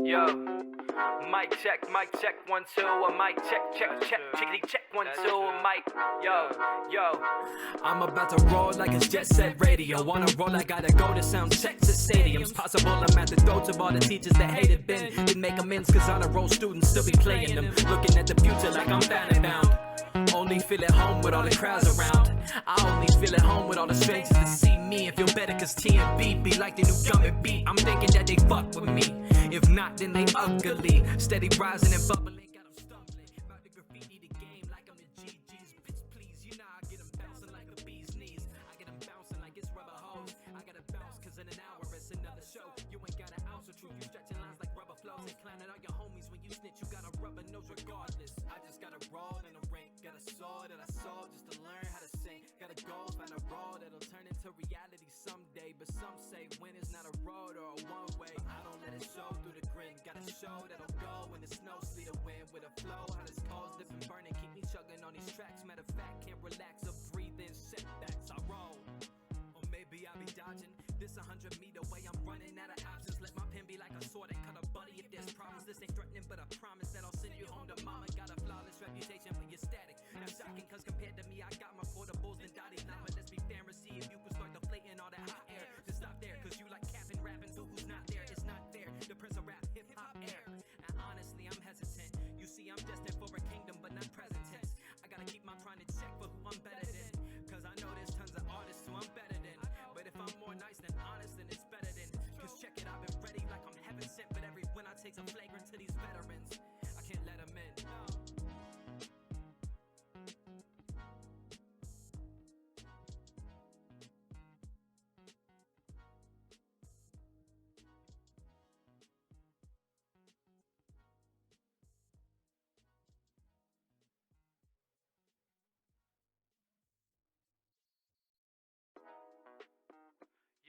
Yo, mic check, 1 2, a mic check, chickity check 1 2, a mic, yo. I'm about to roll like it's Jet Set Radio. Wanna roll, I gotta go to sound check to stadiums. Possible I'm at the throats of all the teachers that hated Ben. Didn't make amends cause honor roll students still be playing them. Looking at the future like I'm bound. Only feel at home with all the crowds around. I only feel at home with all the strangers that see me and feel better cause TMB be like the new Gummy beat. I'm thinking that they fuck with me. If not, then they ugly. Steady rising and bubbling, got them stumbling. About to graffiti the game like I'm the GG's. Bitch, please, you know I get them bouncing like a bee's knees. I get them bouncing like it's rubber hose. I gotta bounce cause in an hour it's another show. You ain't got an ounce of truth. You stretching lines like rubber flows. And clowning all your homies when you snitch. You got a rubber nose regardless. I just gotta roll in the ring. Got a sword that I saw just to learn how to sing. Gotta go find a road that'll turn into reality someday. But some say when it's not a road or a one way. I don't let it show through the grin. Got a show that'll go when the snow sleet a wind. With a flow, how this cause dip and burning. Keep me chugging on these tracks. Matter of fact, can't relax or breathe in setbacks. I roll. Or maybe I'll be dodging. This 100-meter way, I'm running out of options. Let my pen be like a sword and cut a buddy if there's problems. This ain't threatening, but I promise that I'll send you home to mama. Got a flawless reputation, but you're static. Not shocking, cause compared to me, I got my quotables and dotty llama. Let's be fair and see if you can start deflating all that hot air. Just stop there, cause you like capping, rapping to who's not there. It's not fair. The prince of rap, hip hop air. And honestly, I'm hesitant. You see, I'm destined for a kingdom, but not present tense. I gotta keep my pride in check for who I'm better than. Cause I know there's tons of artists who I'm better than. But if I'm more nice than honest, then it's better than. Cause check it, I've been ready like I'm heaven sent. But every win I take some flagrant to these veterans. I can't let them in.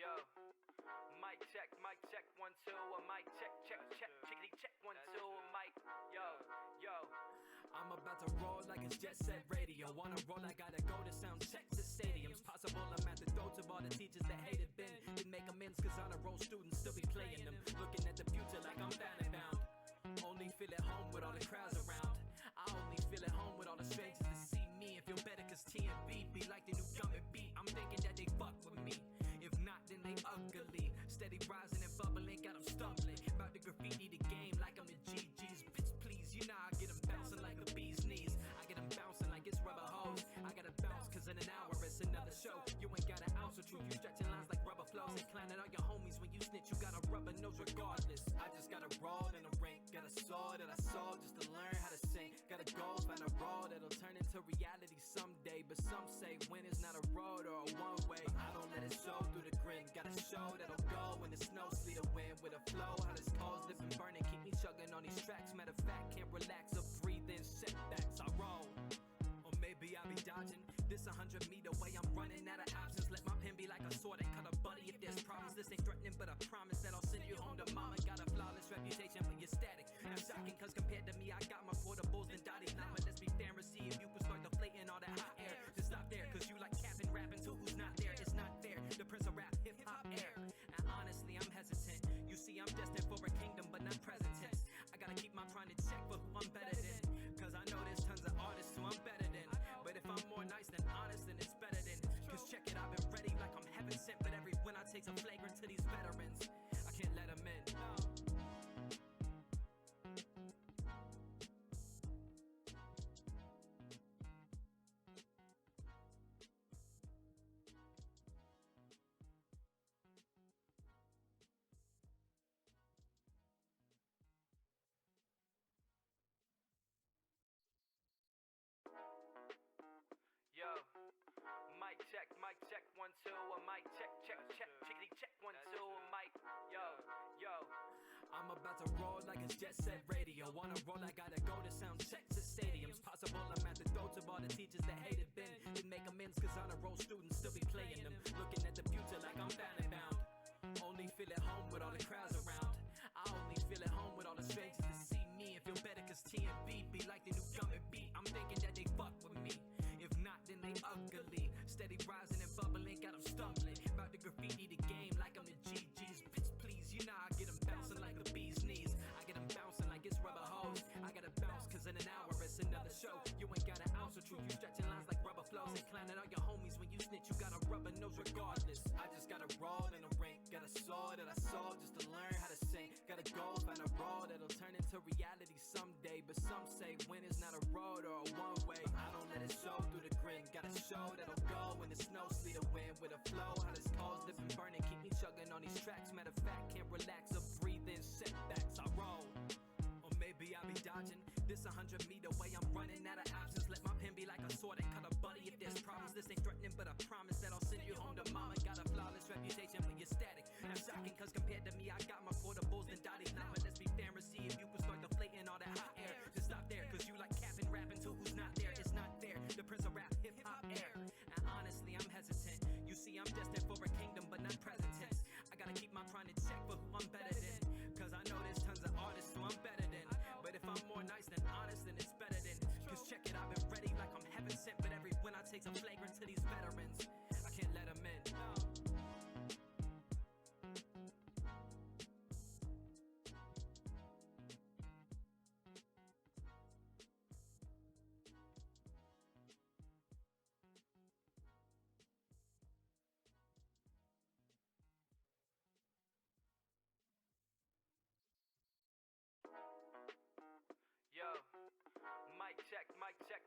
Yo, mic check, 1 2, a mic check, chickity check 1 2, a mic, yo. I'm about to roll like it's Jet Set Radio. Wanna roll, I gotta go to sound check to stadiums. Possible I'm at the throats of all the teachers that hated Ben. Didn't make amends cause honor roll students still be playing them. Looking at the future like I'm bound. Only feel at home with all the crowds around. I only feel at home with all the strangers that see me and feel better cause TMB be like the new Gummy beat. I'm thinking that they fuck with me. If not, then they ugly. Steady rising and bubbling, got them stumbling. About to graffiti the game like I'm the GG's. Bitch, please, you know I get them bouncing like a bee's knees. I get them bouncing like it's rubber hose. I gotta bounce cause in an hour it's another show. You ain't got an ounce of truth. You stretching lines like rubber flows. And clowning all your homies when you snitch. You got a rubber nose regardless. I just gotta roll in the ring. Got a sword that I saw just to learn how to sing. Gotta go find a road that'll turn into reality someday. But some say when it's not a road or a one way. I don't let it show through the grin. Got a show that'll go when the snow sleet a wind. With a flow, how this cause dip and burning. Keep me chugging on these tracks. Matter of fact, can't relax or breathe in setbacks. I roll. Or maybe I'll be dodging. This 100-meter way, I'm running out of options. Let my pen be like a sword and cut a buddy if there's problems. This ain't threatening, but I promise that I'll send you home to mama. Got a flawless reputation, but you're static. Not shocking, cause compared to me, I got my quotables and dotty llama. Let's be fair and see if you can start deflating all that hot air. Just stop there, cause you like capping, rapping to who's not there. It's not fair. The prince of rap, hip hop air. And honestly, I'm hesitant. You see, I'm destined for a kingdom, but not present tense. I gotta keep my pride in check for who I'm better than. Cause I know there's tons of artists who I'm better than. But if I'm more nice than honest, then it's better than. Cause check it, I've been ready like I'm heaven sent. But every win I take some flagrant to these veterans. I can't let them in. Yo, mic check, 1 2, a mic check, chickity check 1 2, a mic, yo. I'm about to roll like it's Jet Set Radio. Wanna roll, I gotta go to sound check to stadiums. Possible I'm at the throats of all the teachers that hated Ben. Didn't make amends cause honor roll students still be playing them. Looking at the future like I'm bound. Only feel at home with all the crowds around. I only feel at home with all the strangers that see me and feel better cause TMB be like the new Gummy beat. I'm thinking that they fuck with me. If not, then they ugly. Steady rising and bubbling, got them stumbling. About to graffiti the game like I'm the GG's. Bitch, please, you know I get them bouncing like a bee's knees. I snitch, you gotta rub a nose regardless. I just gotta roll in a ring, got a sword that I sold just to learn how to sing. Gotta go find a road that'll turn into reality someday. But some say win is not a road or a one way. I don't let it show through the grin. Got a show that'll go when the snow sleet a wind with a flow. How this coals dip and burning, keep me chugging on these tracks. Matter of fact, can't relax or breathe in setbacks. I roll, or maybe I'll be dodging. This 100-meter way, I'm running out of options. Let my pen be like a sword and cut a buddy if there's problems. This ain't threatening, but I promise that I'll send you home to mama. Got a flawless reputation, but you're static. That's shocking, cause compared to me, I got my portables and dotties. Now let's be fair and see if you can start deflating all that hot air. Just stop there, cause you like capping, rapping to who's not there. It's not fair, the prince of rap, hip-hop air. And honestly, I'm hesitant. You see, I'm destined for a kingdom, but not present tense. I gotta keep my pride in check for who I'm better than. Cause I know there's tons of artists who I'm better than. But if I'm more nice than honest, then it's better than. Cause check it, I've been ready like I'm heaven sent. But every win I take some flagrant to these veterans. I can't let them in, no. Yo, mic check,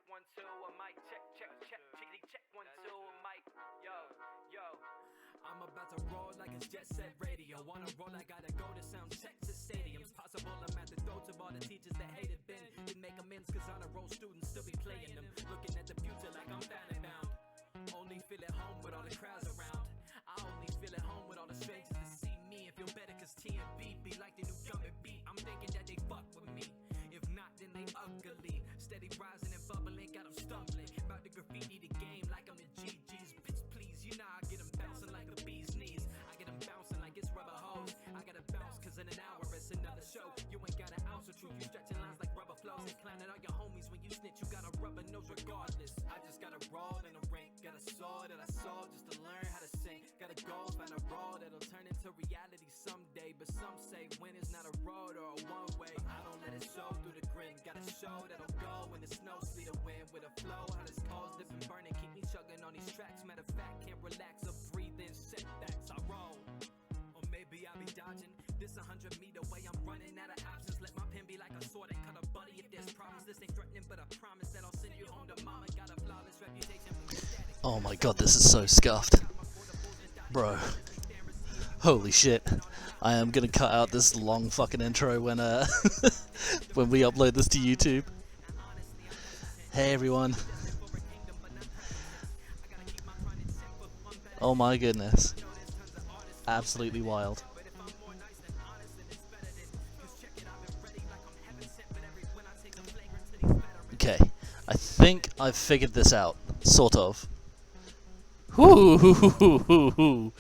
1 2, a mic check, chickity check 1 2, a mic. Yo, I'm about to roll like it's Jet Set Radio. Wanna roll, I gotta go to sound check to stadiums. Possible I'm at the throats of all the teachers that hated Ben. Didn't make amends cause honor roll students still be playing them. Looking at the future like I'm found and bound. Only feel at home with all the crowds around. I only feel at home with all the strangers that see me. And feel better cause TMB be like the new Gummy beat. I'm thinking that they fuck with me. If not, then they ugly. Steady rising and bubbling, got them stumbling. About to graffiti the game like I'm the GG's. Bitch, please, you know I get them bouncing like a bee's knees. I get them bouncing like it's rubber hose. I gotta bounce cause in an hour it's another show. You ain't got an ounce of truth, you stretching lines like rubber flows. And clowning all your homies when you snitch, you gotta rub a nose regardless. I just gotta roll in a ring. Got a sword that I sold just to learn how to sing. Gotta go find a road that'll turn into reality someday. But some say win is not a road or a one way. I don't let it show through the grin. Got a show that'll go when the snow sleet a wind with a flow. How this coals dip and burning, keep me chugging on these tracks. Matter of fact, can't relax or breathe in setbacks. I roll, or maybe I'll be dodging. This 100-meter way, I'm running out of options. Let my pen be like a sword and cut a buddy if there's problems. This ain't threatening, but I promise that I'll send you home to mama. Got a flawless reputation, but you're static. Oh my god, this is so scuffed. Bro. Holy shit. I am gonna cut out this long fucking intro when when we upload this to YouTube. Hey everyone. Oh my goodness. Absolutely wild. Okay. I think I've figured this out. Sort of. Whoo!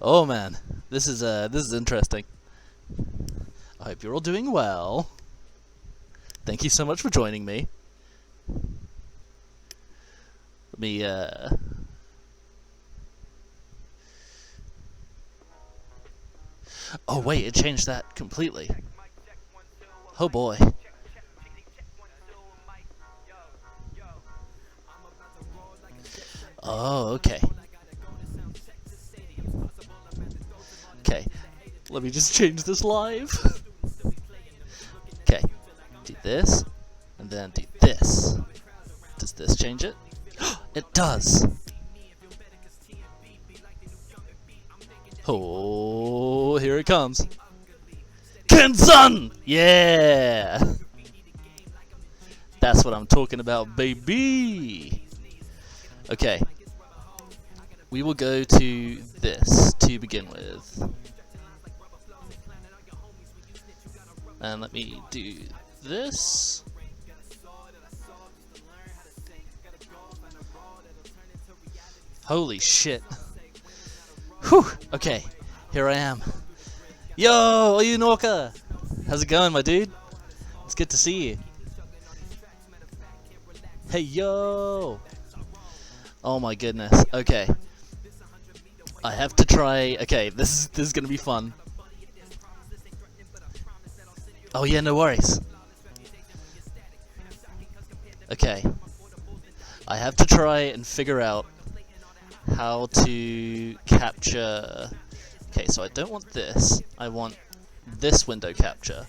Oh man, this is interesting. I hope you're all doing well. Thank you so much for joining me. Let me Oh wait, it changed that completely. Oh boy. Oh, okay. Okay, let me just change this live. Okay, do this, and then do this. Does this change it? It does! Oh, here it comes. Kensun! Yeah! That's what I'm talking about, baby! Okay. We will go to this to begin with. And let me do this. Holy shit. Whew! Okay, here I am. Yo, Oyunoka! How's it going, my dude? It's good to see you. Hey, yo! Oh my goodness. Okay. I have to try. Okay, this is gonna be fun. Oh yeah, no worries. Okay. I have to try and figure out how to capture... Okay, so I don't want this. I want this window capture.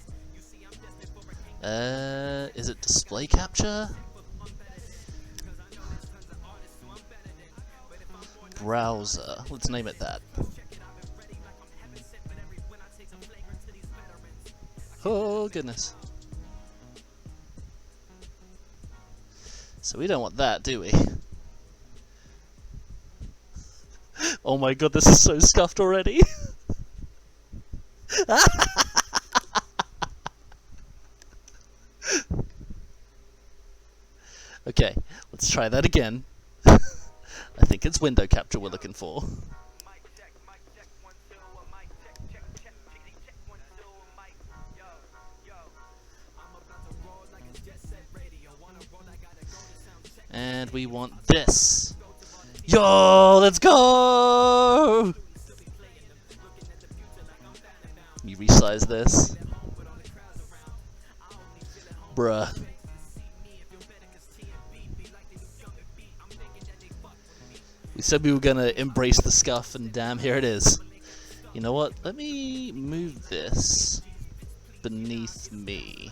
Is it display capture? Browser. Let's name it that. Oh, goodness. So we don't want that, do we? Oh my god, this is so scuffed already. Okay, let's try that again. I think it's window capture we're looking for. And we want this. Yo, let's go! You resize this. Bruh. We said we were gonna embrace the scuff, and damn, here it is. You know what? Let me move this beneath me.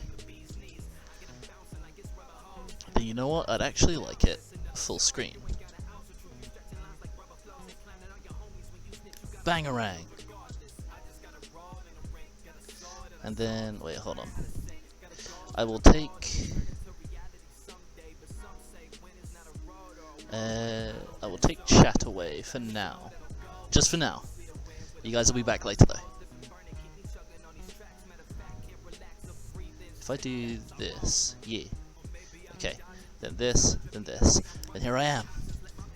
And you know what? I'd actually like it full screen. Bangarang. And then, wait, hold on. I will take... I will take chat away for now. Just for now. You guys will be back later though. If I do this, yeah. Okay, then this, and here I am.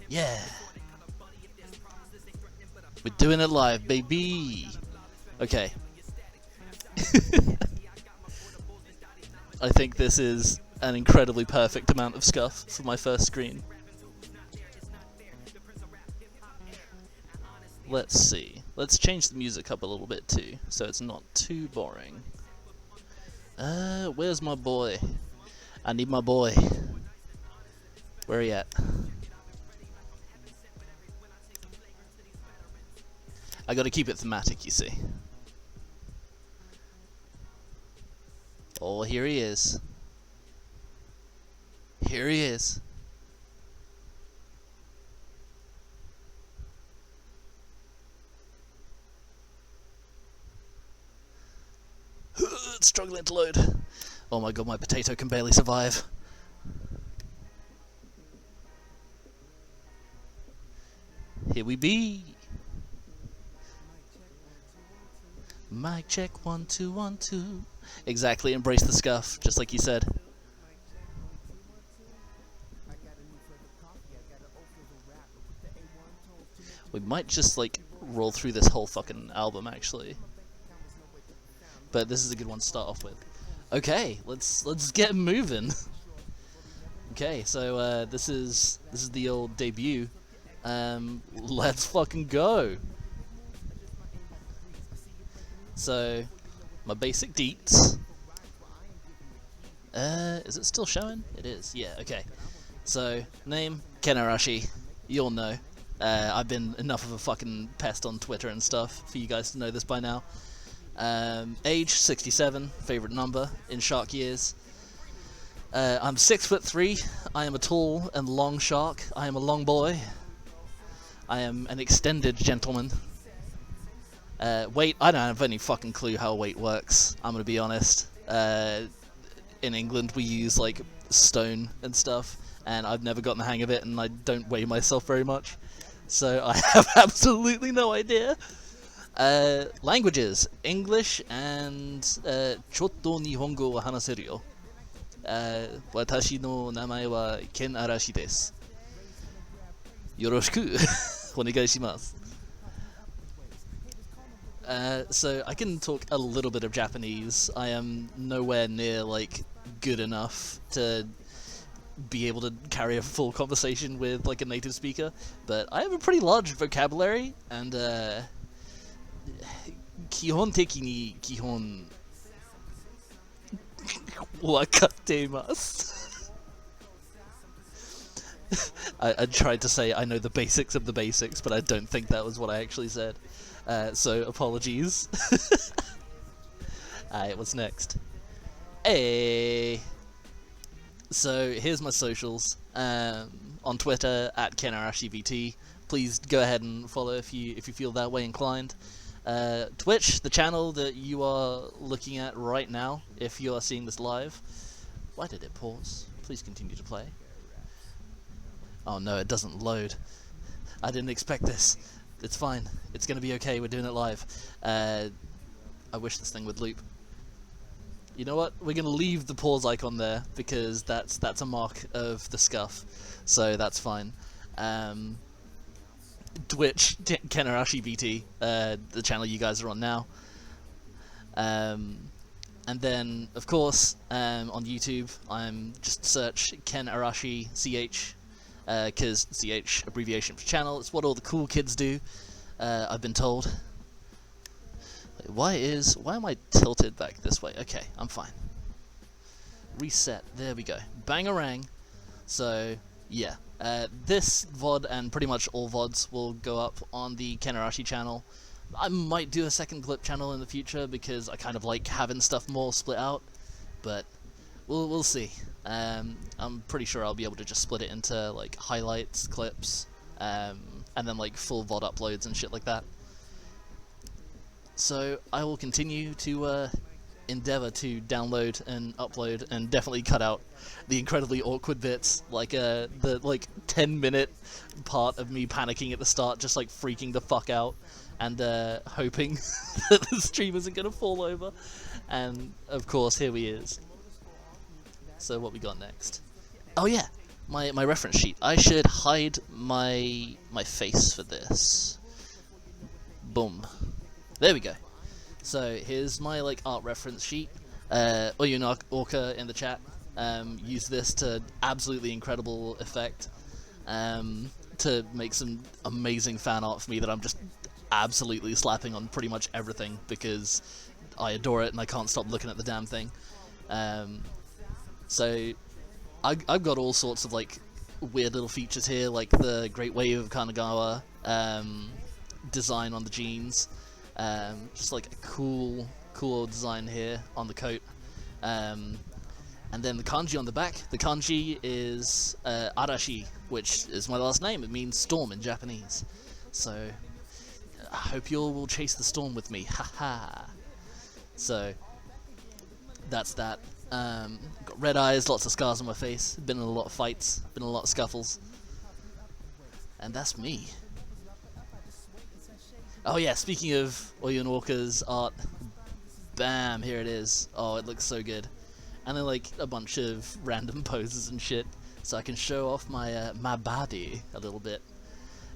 Yeah! We're doing it live, baby! Okay. I think this is an incredibly perfect amount of scuff for my first screen. Let's see. Let's change the music up a little bit too, so it's not too boring. Where's my boy? I need my boy. Where are you at? I gotta keep it thematic, you see. Oh, here he is. Here he is. It's struggling to load. Oh my god, my potato can barely survive. Here we be. Mic check 1 2 1 2. Exactly, embrace the scuff, just like you said. We might just like roll through this whole fucking album actually. But this is a good one to start off with. Okay, let's get moving. Okay, so this is the old debut. Let's fucking go. So, my basic deets. Is it still showing? It is. Yeah. Okay. So name Ken Arashi. You all know. I've been enough of a fucking pest on Twitter and stuff for you guys to know this by now. Age 67, favorite number in shark years. I'm 6'3". I am a tall and long shark. I am a long boy. I am an extended gentleman. Weight, I don't have any fucking clue how weight works. I'm gonna be honest. In England we use like stone and stuff, and I've never gotten the hang of it, and I don't weigh myself very much. So I have absolutely no idea. Languages, English and chotto nihongo wa hanaseru yo. Watashi no namae wa Ken Arashi desu. Yoroshiku onegai shimasu. So I can talk a little bit of Japanese. I am nowhere near like good enough to be able to carry a full conversation with like a native speaker, but I have a pretty large vocabulary, and kihon teki ni kihon wakatte imasu. I tried to say I know the basics of the basics, but I don't think that was what I actually said. So apologies. Alright, what's next? Hey! So here's my socials. On Twitter, @KenArashiVT. Please go ahead and follow if you feel that way inclined. Twitch, the channel that you are looking at right now, if you are seeing this live. Why did it pause? Please continue to play. Oh no, it doesn't load. I didn't expect this. It's fine. It's gonna be okay. We're doing it live. I wish this thing would loop. You know what? We're gonna leave the pause icon there because that's a mark of the scuff. So that's fine. Twitch, KenArashiVT, the channel you guys are on now. And then, of course, on YouTube, I'm just search Ken Arashi CH, because CH, abbreviation for channel, it's what all the cool kids do, I've been told. Wait, why am I tilted back this way? Okay, I'm fine. Reset, there we go. Bangarang. So, yeah. This VOD and pretty much all VODs will go up on the Ken Arashi channel. I might do a second clip channel in the future because I kind of like having stuff more split out, but we'll see. I'm pretty sure I'll be able to just split it into like highlights, clips, and then like full VOD uploads and shit like that. So I will continue to endeavor to download and upload and definitely cut out the incredibly awkward bits, like the like 10-minute part of me panicking at the start, just like freaking the fuck out and hoping that the stream isn't gonna fall over. And of course here he is. So what we got next? Oh yeah, my reference sheet. I should hide my face for this. Boom. There we go. So here's my like art reference sheet. Oyun Orca in the chat used this to absolutely incredible effect to make some amazing fan art for me that I'm just absolutely slapping on pretty much everything because I adore it and I can't stop looking at the damn thing. So I've got all sorts of like weird little features here, like the Great Wave of Kanagawa design on the jeans. Just like a cool design here on the coat. And then the kanji on the back. The kanji is Arashi, which is my last name. It means storm in Japanese. So I hope you all will chase the storm with me. Haha. So that's that. Got red eyes, lots of scars on my face. Been in a lot of fights, been in a lot of scuffles. And that's me. Oh yeah, speaking of Oyun Walker's art, bam, here it is. Oh, it looks so good. And then like a bunch of random poses and shit, so I can show off my my body a little bit.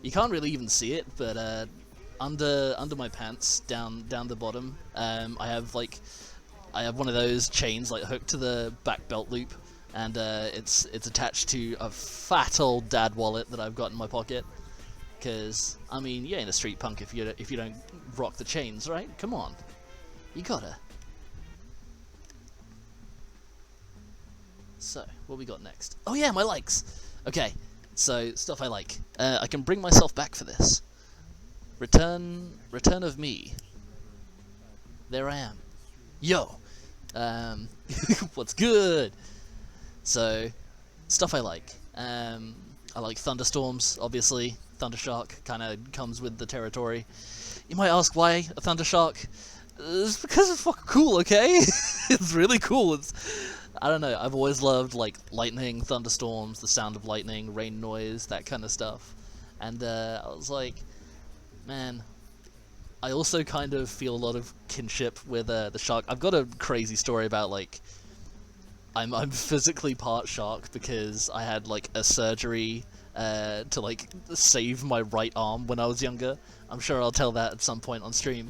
You can't really even see it, but under my pants, down the bottom, I have one of those chains like hooked to the back belt loop, and it's attached to a fat old dad wallet that I've got in my pocket. Because, I mean, you ain't a street punk if you don't rock the chains, right? Come on. You gotta. So, what we got next? Oh yeah, my likes! Okay, so, stuff I like. I can bring myself back for this. Return of me. There I am. Yo! What's good? So, stuff I like. I like thunderstorms, obviously. Thundershark kind of comes with the territory. You might ask why a Thundershark? It's because it's fucking cool, okay? It's really cool. I don't know, I've always loved like lightning, thunderstorms, the sound of lightning, rain noise, that kind of stuff. And I was like, man, I also kind of feel a lot of kinship with the shark. I've got a crazy story about like, I'm physically part shark because I had like a surgery to like save my right arm when I was younger. I'm sure I'll tell that at some point on stream,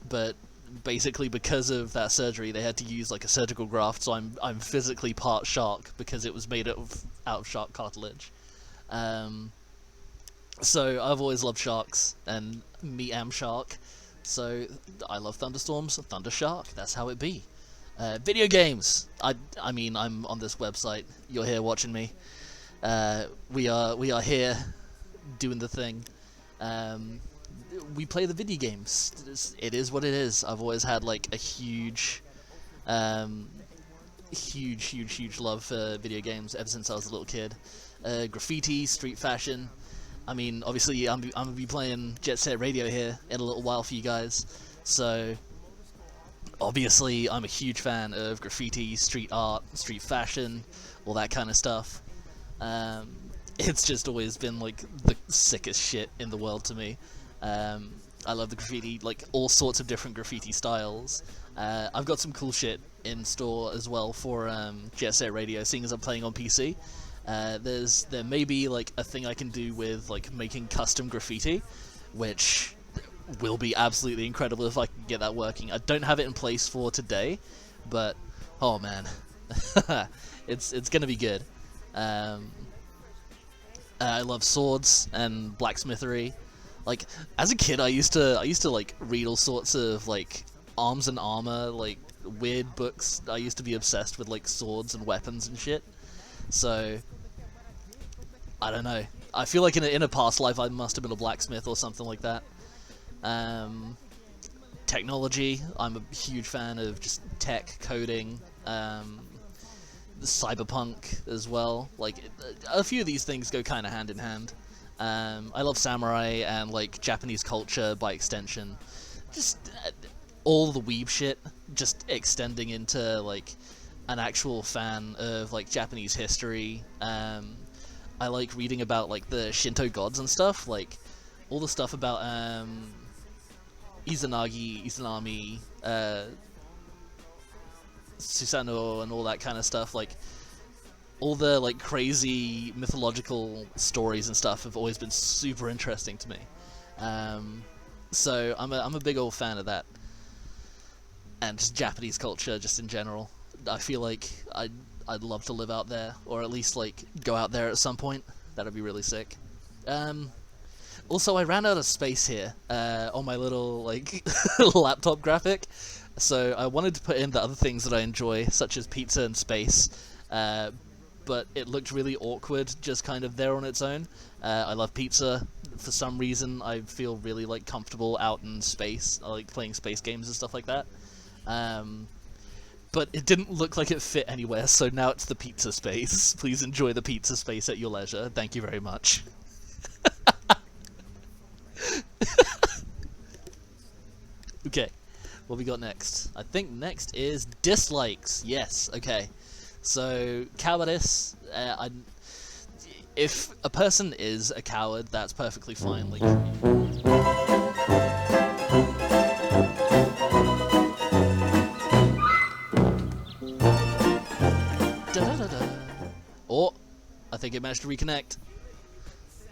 but basically because of that surgery they had to use like a surgical graft, so I'm physically part shark because it was made out of shark cartilage. So I've always loved sharks, and me am shark, so I love thunderstorms. Thunder shark, that's how it be. Video games. I mean, I'm on this website. You're here watching me. We are here doing the thing. We play the video games. It is what it is. I've always had like a huge love for video games ever since I was a little kid. Graffiti, street fashion. I mean, obviously, I'm gonna be playing Jet Set Radio here in a little while for you guys. So, obviously, I'm a huge fan of graffiti, street art, street fashion, all that kind of stuff. It's just always been like the sickest shit in the world to me. I love the graffiti, like all sorts of different graffiti styles. I've got some cool shit in store as well for Jet Set Radio, seeing as I'm playing on PC. There may be like a thing I can do with like making custom graffiti, which will be absolutely incredible if I can get that working. I don't have it in place for today, but oh man, it's gonna be good. I love swords and blacksmithery. Like as a kid, I used to like read all sorts of like arms and armor, like weird books. I used to be obsessed with like swords and weapons and shit. So I don't know. I feel like in a past life I must have been a blacksmith or something like that. Technology. I'm a huge fan of just tech, coding, cyberpunk as well. Like a few of these things go kind of hand in hand. I love samurai and like Japanese culture by extension. Just all the weeb shit, just extending into like an actual fan of like Japanese history. I like reading about like the Shinto gods and stuff, like all the stuff about Izanagi, Izanami, Susanoo and all that kind of stuff. Like all the like crazy mythological stories and stuff have always been super interesting to me. So I'm a big old fan of that, and just Japanese culture just in general. I feel like I'd love to live out there, or at least like go out there at some point. That'd be really sick. Also, I ran out of space here on my little like laptop graphic, so I wanted to put in the other things that I enjoy, such as pizza and space. But it looked really awkward, just kind of there on its own. I love pizza. For some reason, I feel really like comfortable out in space. I like playing space games and stuff like that. But it didn't look like it fit anywhere, so now it's the pizza space. Please enjoy the pizza space at your leisure. Thank you very much. Okay, what we got next? I think next is dislikes. Yes, okay. So, cowardice, if a person is a coward, that's perfectly fine. Like, oh, I think it managed to reconnect.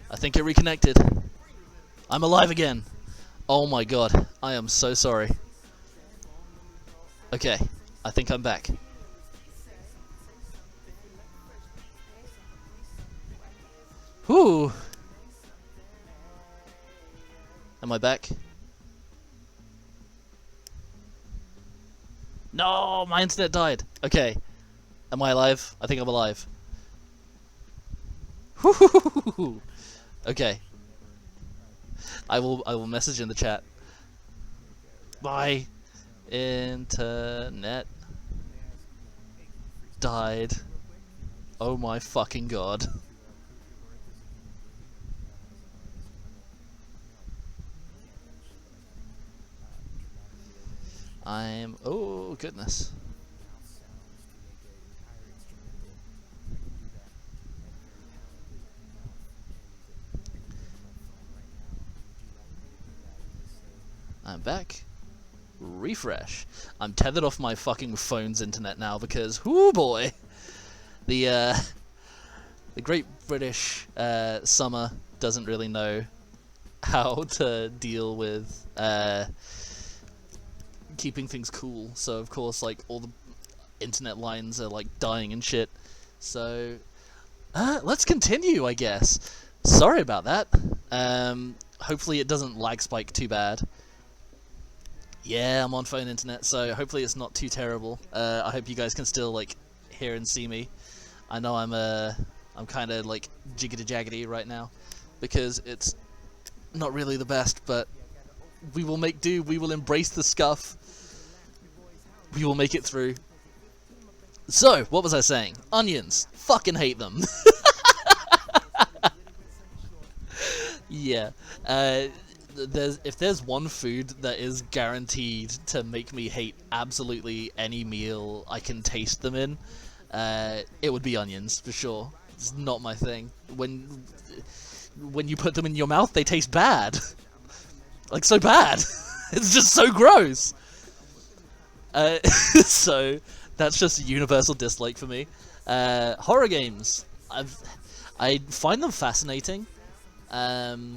I think it reconnected. I'm alive again. Oh my god, I am so sorry. Okay, I think I'm back. Whew. Am I back? No, my internet died. Okay. Am I alive? I think I'm alive. Whew. Okay. I will message in the chat. My internet died. Oh my fucking god. Oh goodness. I'm back. Refresh. I'm tethered off my fucking phone's internet now because, whoo boy, the Great British Summer doesn't really know how to deal with keeping things cool. So of course, like all the internet lines are like dying and shit. So let's continue, I guess. Sorry about that. Hopefully it doesn't lag spike too bad. Yeah, I'm on phone internet, so hopefully it's not too terrible. I hope you guys can still like hear and see me. I know I'm I'm kind of like jiggity jaggedy right now because it's not really the best, but we will make do. We will embrace the scuff. We will make it through. So, what was I saying? Onions. Fucking hate them. Yeah. If there's one food that is guaranteed to make me hate absolutely any meal I can taste them in, it would be onions, for sure. It's not my thing. When you put them in your mouth, they taste bad. Like, so bad. It's just so gross. So, that's just a universal dislike for me. Horror games. I find them fascinating. I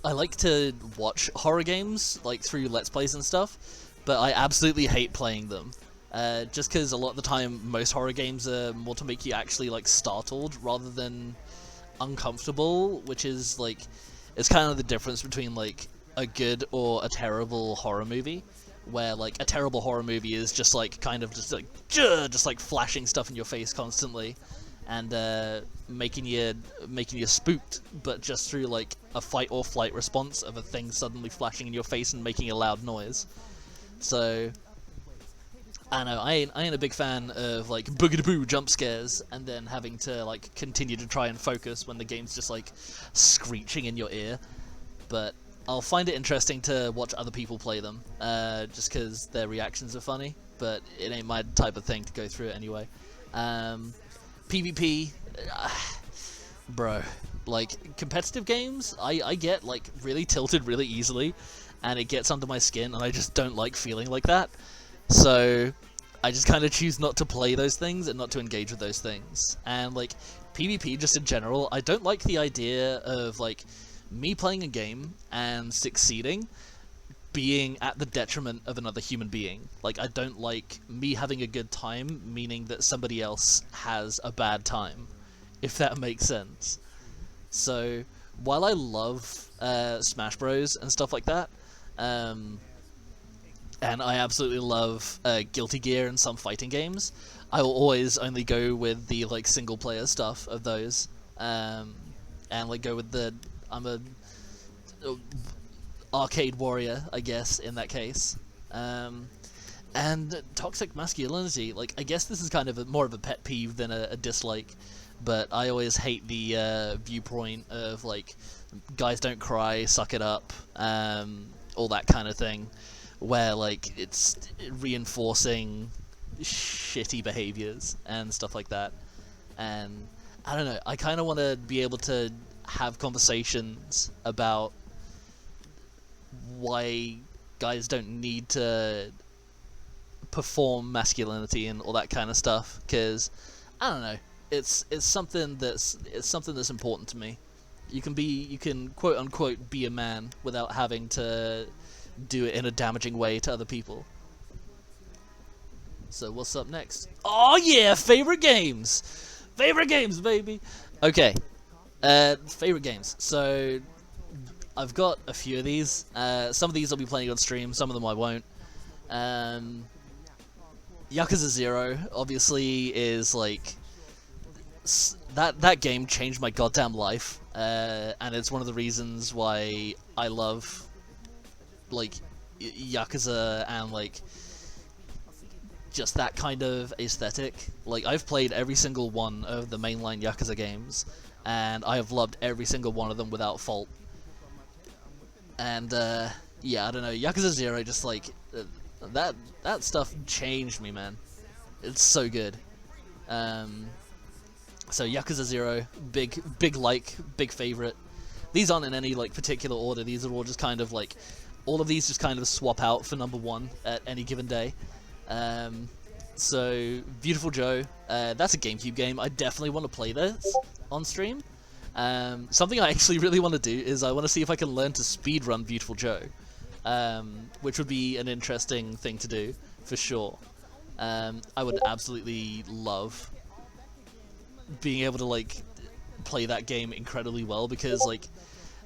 like to watch horror games, like, through Let's Plays and stuff, but I absolutely hate playing them. Just because a lot of the time, most horror games are more to make you actually, like, startled rather than uncomfortable, which is, like, it's kind of the difference between, like, a good or a terrible horror movie, where, like, a terrible horror movie is just, like, kind of just like flashing stuff in your face constantly, and making you spooked, but just through, like, a fight or flight response of a thing suddenly flashing in your face and making a loud noise. So, I don't know, I ain't a big fan of, like, boogity-boo jump scares, and then having to, like, continue to try and focus when the game's just, like, screeching in your ear. But I'll find it interesting to watch other people play them, just because their reactions are funny, but it ain't my type of thing to go through it anyway. PvP, bro, like, competitive games, I get, like, really tilted really easily, and it gets under my skin, and I just don't like feeling like that. So, I just kind of choose not to play those things and not to engage with those things. And, like, PvP just in general, I don't like the idea of, like, me playing a game and succeeding being at the detriment of another human being. Like, I don't like me having a good time meaning that somebody else has a bad time, if that makes sense. So, while I love Smash Bros. And stuff like that, and I absolutely love Guilty Gear and some fighting games, I will always only go with the, like, single player stuff of those, and, like, go with the, I'm a arcade warrior, I guess, in that case. And toxic masculinity, like, I guess this is kind of more of a pet peeve than a dislike, but I always hate the viewpoint of, like, guys don't cry, suck it up, all that kind of thing, where, like, it's reinforcing shitty behaviors and stuff like that. And I don't know, I kind of want to be able to have conversations about why guys don't need to perform masculinity and all that kind of stuff, because I don't know, it's something that's important to me. You can quote unquote be a man without having to do it in a damaging way to other people. So what's up next? Oh yeah, favorite games, baby. Okay, favorite games. So I've got a few of these. Some of these I'll be playing on stream, some of them I won't. Yakuza 0 obviously is, like, that game changed my goddamn life, and it's one of the reasons why I love, like, Yakuza and, like, just that kind of aesthetic. Like, I've played every single one of the mainline Yakuza games, and I have loved every single one of them without fault. And, yeah, I don't know, Yakuza 0 just, like, that stuff changed me, man. It's so good. So Yakuza 0, big favorite. These aren't in any, like, particular order. These are all just kind of, like, all of these just kind of swap out for number one at any given day. So Beautiful Joe, that's a GameCube game. I definitely want to play this on stream. Something I actually really want to do is I want to see if I can learn to speedrun Beautiful Joe, which would be an interesting thing to do, for sure. I would absolutely love being able to, like, play that game incredibly well, because, like,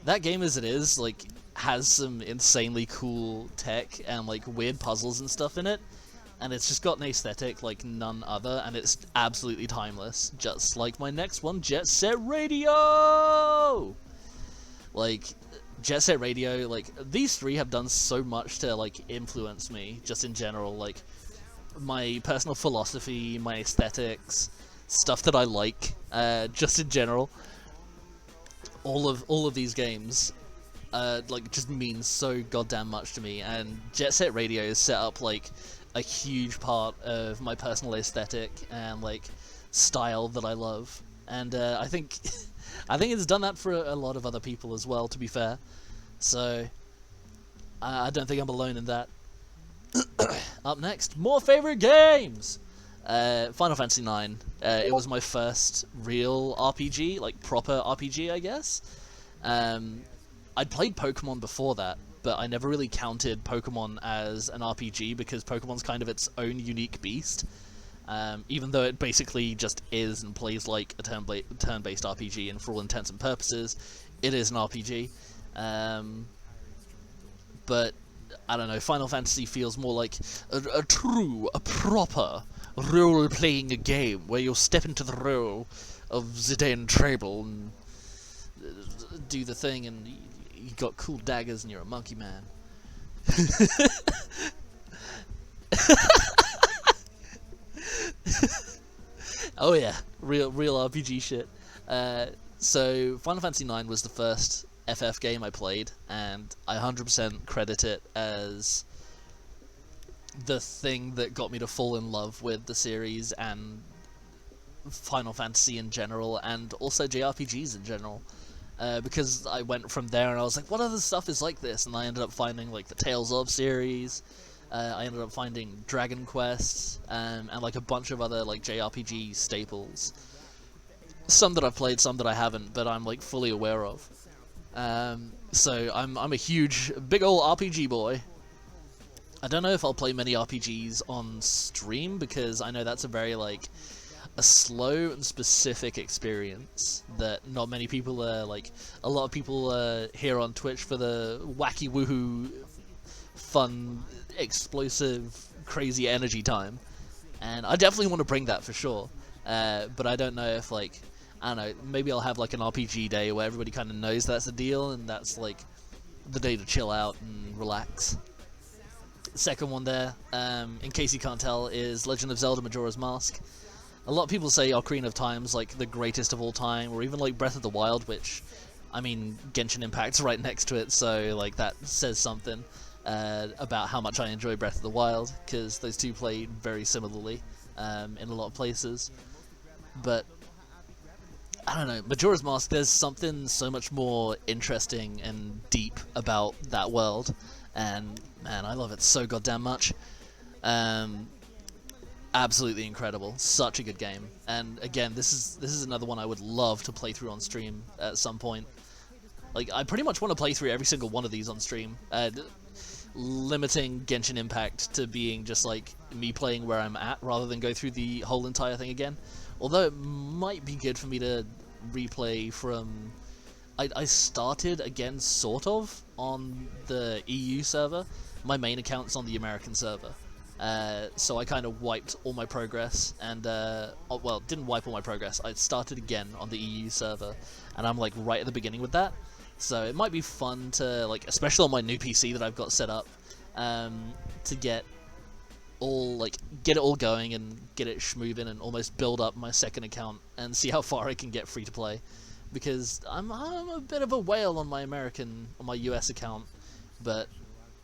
that game as it is, like, has some insanely cool tech and, like, weird puzzles and stuff in it, and it's just got an aesthetic like none other, and it's absolutely timeless, just like my next one, Jet Set Radio! Like, Jet Set Radio, like, these three have done so much to, like, influence me, just in general, like, my personal philosophy, my aesthetics, stuff that I like, just in general. All of these games, like, just mean so goddamn much to me, and Jet Set Radio has set up, like, a huge part of my personal aesthetic and, like, style that I love, and, I think it's done that for a lot of other people as well, to be fair, so I don't think I'm alone in that. Up next, more favorite games! Final Fantasy IX. It was my first real RPG, like proper RPG, I guess. I'd played Pokemon before that, but I never really counted Pokemon as an RPG because Pokemon's kind of its own unique beast. Even though it basically just is and plays like a turn-based RPG, and for all intents and purposes, it is an RPG. But I don't know, Final Fantasy feels more like a proper role-playing game, where you'll step into the role of Zidane Treble and do the thing, and you got cool daggers and you're a monkey man. Oh yeah, real RPG shit. So Final Fantasy IX was the first FF game I played, and I 100% credit it as the thing that got me to fall in love with the series and Final Fantasy in general, and also JRPGs in general. Because I went from there and I was like, what other stuff is like this? And I ended up finding like the Tales of series, I ended up finding Dragon Quest, and like a bunch of other like JRPG staples. Some that I've played, some that I haven't, but I'm like fully aware of. So I'm a huge, big ol' RPG boy. I don't know if I'll play many RPGs on stream, because I know that's a very like a slow and specific experience that not many people like. A lot of people here on Twitch for the wacky woohoo, fun, explosive, crazy energy time, and I definitely want to bring that for sure. But I don't know if like, I don't know, maybe I'll have like an RPG day where everybody kind of knows that's the deal, and that's like the day to chill out and relax. Second one there, in case you can't tell, is Legend of Zelda Majora's Mask. A lot of people say Ocarina of Time's like the greatest of all time, or even like Breath of the Wild, which, I mean, Genshin Impact's right next to it, so like that says something about how much I enjoy Breath of the Wild, because those two play very similarly in a lot of places. But I don't know, Majora's Mask, there's something so much more interesting and deep about that world, and man, I love it so goddamn much. Absolutely incredible, such a good game. And again, this is another one I would love to play through on stream at some point. Like, I pretty much want to play through every single one of these on stream, limiting Genshin Impact to being just like me playing where I'm at rather than go through the whole entire thing again. Although it might be good for me to replay from... I started again sort of on the EU server. My main account's on the American server. So I kind of wiped all my progress, and, well, didn't wipe all my progress, I started again on the EU server, and I'm, like, right at the beginning with that, so it might be fun to, like, especially on my new PC that I've got set up, to get it all going and get it schmoving and almost build up my second account and see how far I can get free to play, because I'm a bit of a whale on my US account, but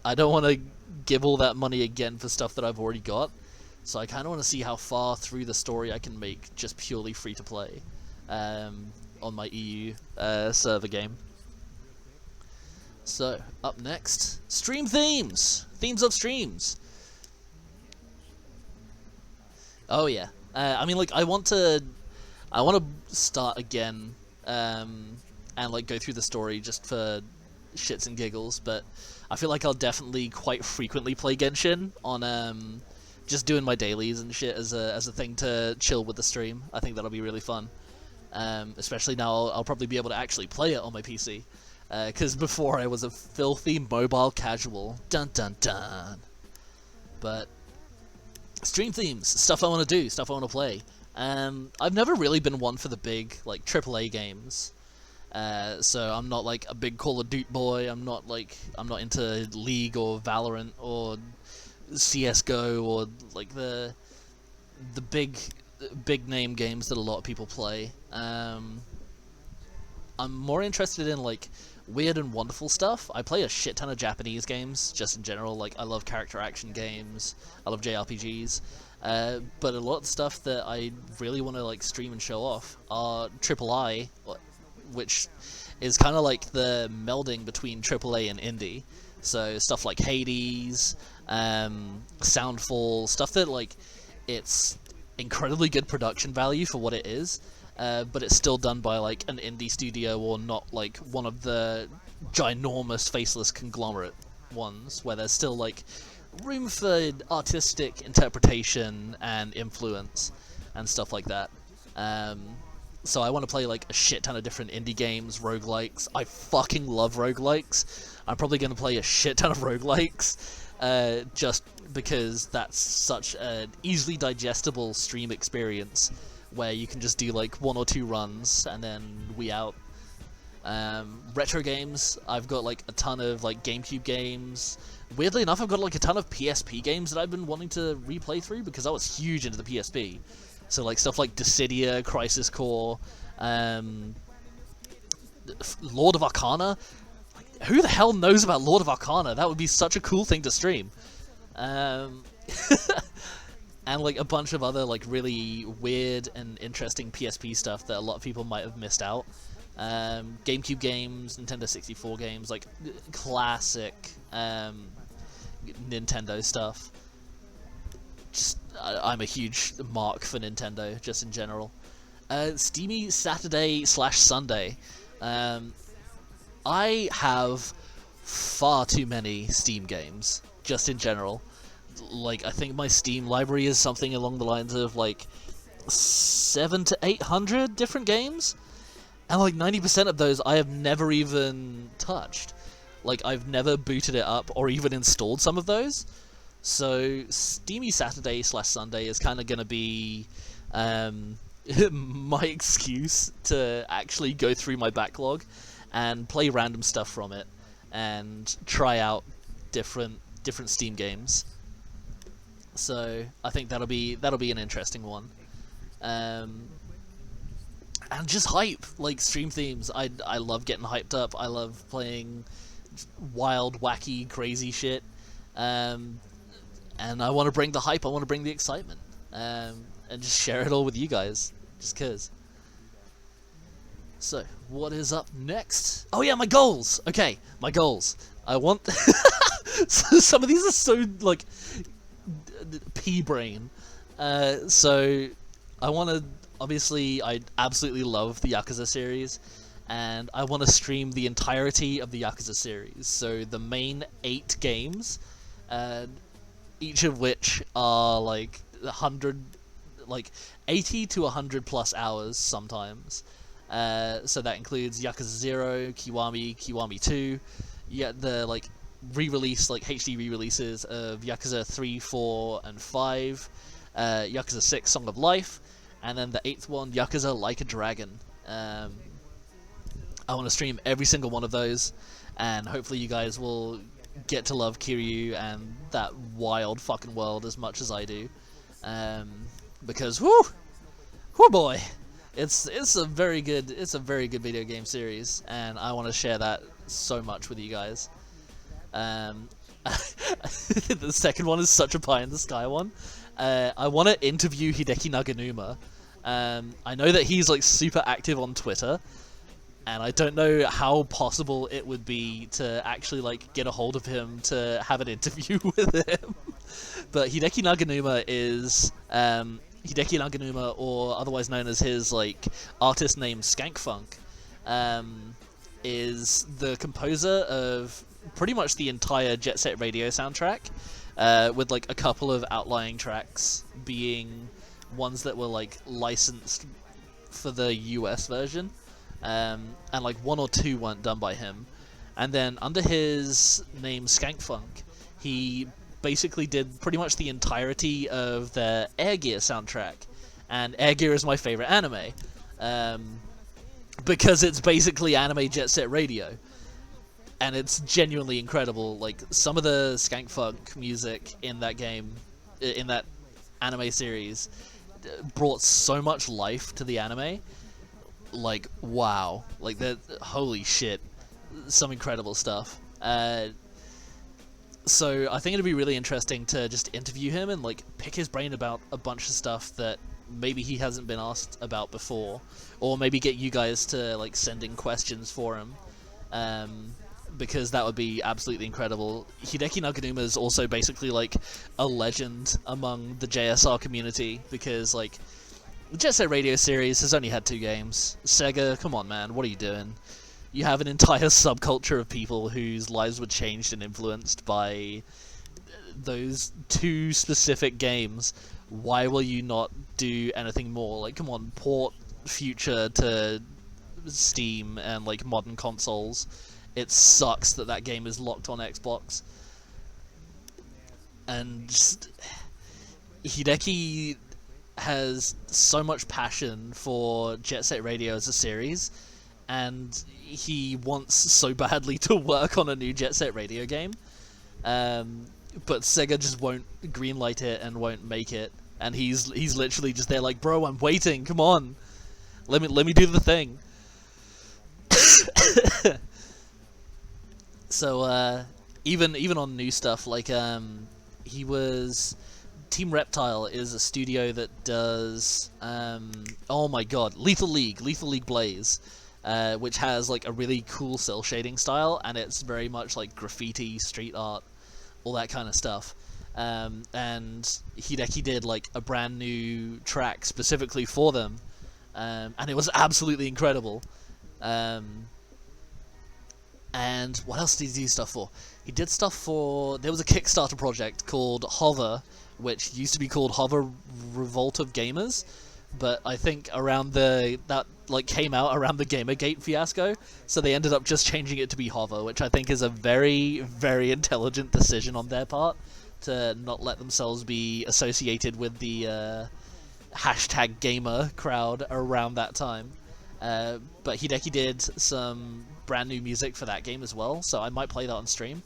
I don't want to give all that money again for stuff that I've already got, so I kind of want to see how far through the story I can make just purely free to play on my EU server game. So, up next, stream themes! Themes of streams! Oh yeah, I mean, like, I want to start again, and like go through the story just for shits and giggles, but I feel like I'll definitely quite frequently play Genshin on just doing my dailies and shit as a thing to chill with the stream. I think that'll be really fun, especially now I'll probably be able to actually play it on my PC, because before I was a filthy mobile casual. Dun dun dun. But Stream themes, stuff I want to do, stuff I want to play. I've never really been one for the big like AAA games. So I'm not like a big Call of Duty boy. I'm not into League or Valorant or CS:GO or like the big name games that a lot of people play. I'm more interested in like weird and wonderful stuff. I play a shit ton of Japanese games just in general. Like I love character action games. I love JRPGs. But a lot of the stuff that I really want to like stream and show off are AAA, which is kind of like the melding between AAA and indie. So stuff like Hades, Soundfall, stuff that like it's incredibly good production value for what it is, but it's still done by like an indie studio or not like one of the ginormous faceless conglomerate ones where there's still like room for artistic interpretation and influence and stuff like that. So I want to play like a shit ton of different indie games, roguelikes. I fucking love roguelikes. I'm probably going to play a shit ton of roguelikes, just because that's such an easily digestible stream experience where you can just do like 1 or 2 runs and then we out. Retro games, I've got like a ton of like GameCube games. Weirdly enough, I've got like a ton of PSP games that I've been wanting to replay through because I was huge into the PSP. So like stuff like Dissidia, Crisis Core, Lord of Arcana. Like, who the hell knows about Lord of Arcana? That would be such a cool thing to stream. And like a bunch of other like really weird and interesting PSP stuff that a lot of people might have missed out. GameCube games, Nintendo 64 games, like classic Nintendo stuff. I'm a huge mark for Nintendo, just in general. Steamy Saturday/Sunday. I have far too many Steam games, just in general. Like, I think my Steam library is something along the lines of, like, 700 to 800 different games. And, like, 90% of those I have never even touched. Like, I've never booted it up or even installed some of those. So, Steamy Saturday/Sunday is kind of going to be my excuse to actually go through my backlog and play random stuff from it and try out different Steam games. So, I think that'll be an interesting one. And just hype, like stream themes. I love getting hyped up. I love playing wild, wacky, crazy shit. And I want to bring the hype, I want to bring the excitement, and just share it all with you guys, just cause. So, what is up next? Oh yeah, my goals! Okay, my goals. I want... Some of these are so, like, pea-brain. So, I want to... Obviously, I absolutely love the Yakuza series, and I want to stream the entirety of the Yakuza series. So, the main 8 games... each of which are like 80 to 100 plus hours sometimes. So that includes Yakuza 0, Kiwami 2, the like re-release, like HD re-releases of Yakuza 3, 4, and 5, Yakuza 6 Song of Life, and then the 8th one, Yakuza Like a Dragon. I want to stream every single one of those, and hopefully you guys will get to love Kiryu and that wild fucking world as much as I do, because whoo boy, it's a very good video game series, and I want to share that so much with you guys. The second one is such a pie in the sky one. I want to interview Hideki Naganuma. I know that he's like super active on Twitter, and I don't know how possible it would be to actually like get a hold of him to have an interview with him. But Hideki Naganuma is Hideki Naganuma, or otherwise known as his like artist name Skankfunk, is the composer of pretty much the entire Jet Set Radio soundtrack, with like a couple of outlying tracks being ones that were like licensed for the US version. And like 1 or 2 weren't done by him. And then under his name Skankfunk, he basically did pretty much the entirety of the Air Gear soundtrack, and Air Gear is my favorite anime, because it's basically anime Jet Set Radio, and it's genuinely incredible. Like, some of the skank funk music in that game, in that anime series, brought so much life to the anime. Like, wow. Like, holy shit. Some incredible stuff. So I think it'd be really interesting to just interview him and, like, pick his brain about a bunch of stuff that maybe he hasn't been asked about before, or maybe get you guys to, like, send in questions for him, because that would be absolutely incredible. Hideki Naganuma is also basically, like, a legend among the JSR community, because, like, the Jet Set Radio series has only had 2 games. Sega, come on, man, what are you doing? You have an entire subculture of people whose lives were changed and influenced by those 2 specific games. Why will you not do anything more? Like, come on, port Future to Steam and, like, modern consoles. It sucks that that game is locked on Xbox. And just, Hideki has so much passion for Jet Set Radio as a series, and he wants so badly to work on a new Jet Set Radio game, but Sega just won't greenlight it and won't make it, and he's literally just there like, bro, I'm waiting, come on, let me do the thing. So even on new stuff, like, he was... Team Reptile is a studio that does, oh my god, Lethal League Blaze, which has, like, a really cool cel shading style, and it's very much like graffiti, street art, all that kind of stuff. And Hideki did, like, a brand new track specifically for them, and it was absolutely incredible. And what else did he do stuff for? He did stuff for... There was a Kickstarter project called Hover, which used to be called Hover Revolt of Gamers, but I think around that came out around the Gamergate fiasco, so they ended up just changing it to be Hover, which I think is a very, very intelligent decision on their part, to not let themselves be associated with the hashtag gamer crowd around that time. But Hideki did some brand new music for that game as well, so I might play that on stream,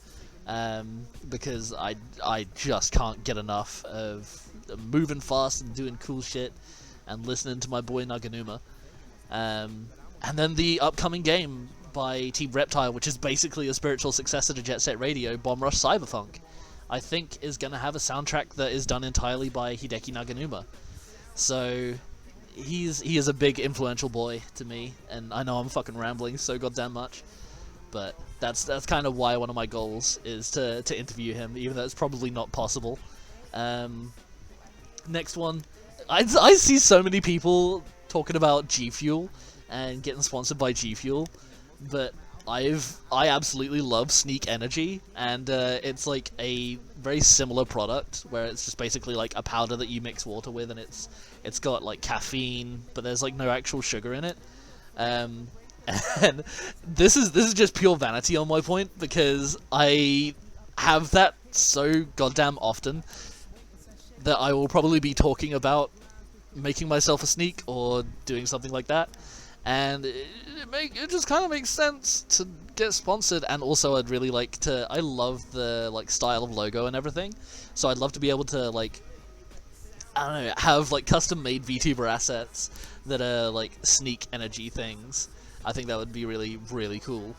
because I just can't get enough of moving fast and doing cool shit and listening to my boy Naganuma. And then the upcoming game by Team Reptile, which is basically a spiritual successor to Jet Set Radio, Bomb Rush Cyberpunk, I think is going to have a soundtrack that is done entirely by Hideki Naganuma. So he is a big influential boy to me, and I know I'm fucking rambling so goddamn much, but that's kind of why one of my goals is to interview him, even though it's probably not possible. Next one, I see so many people talking about G Fuel and getting sponsored by G Fuel, but I absolutely love Sneak Energy, and it's like a very similar product where it's just basically like a powder that you mix water with, and it's got like caffeine, but there's like no actual sugar in it. And this is just pure vanity on my point, because I have that so goddamn often that I will probably be talking about making myself a sneak or doing something like that, and it just kind of makes sense to get sponsored. And also I'd really like to, I love the like style of logo and everything, so I'd love to be able to, like, I don't know, have like custom made VTuber assets that are like Sneak Energy things. I think that would be really, really cool.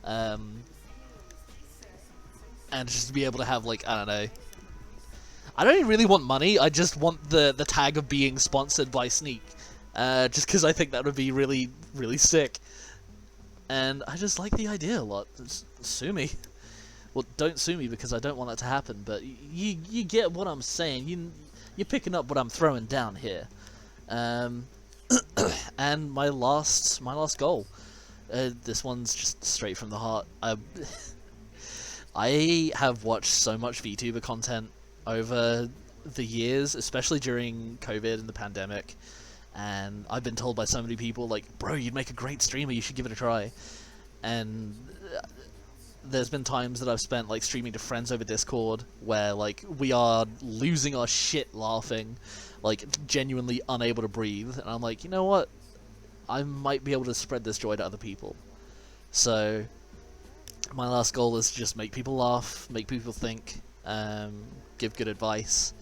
And just to be able to have, like, I don't know, I don't even really want money, I just want the tag of being sponsored by Sneak. Just because I think that would be really, really sick. And I just like the idea a lot. Just sue me. Well, don't sue me because I don't want that to happen, but you get what I'm saying. You're picking up what I'm throwing down here. And my last goal. This one's just straight from the heart. I have watched so much VTuber content over the years, especially during COVID and the pandemic, and I've been told by so many people, like, bro, you'd make a great streamer, you should give it a try. And there's been times that I've spent like streaming to friends over Discord where like we are losing our shit laughing, like genuinely unable to breathe, and I'm like, you know what? I might be able to spread this joy to other people. So my last goal is to just make people laugh, make people think, give good advice.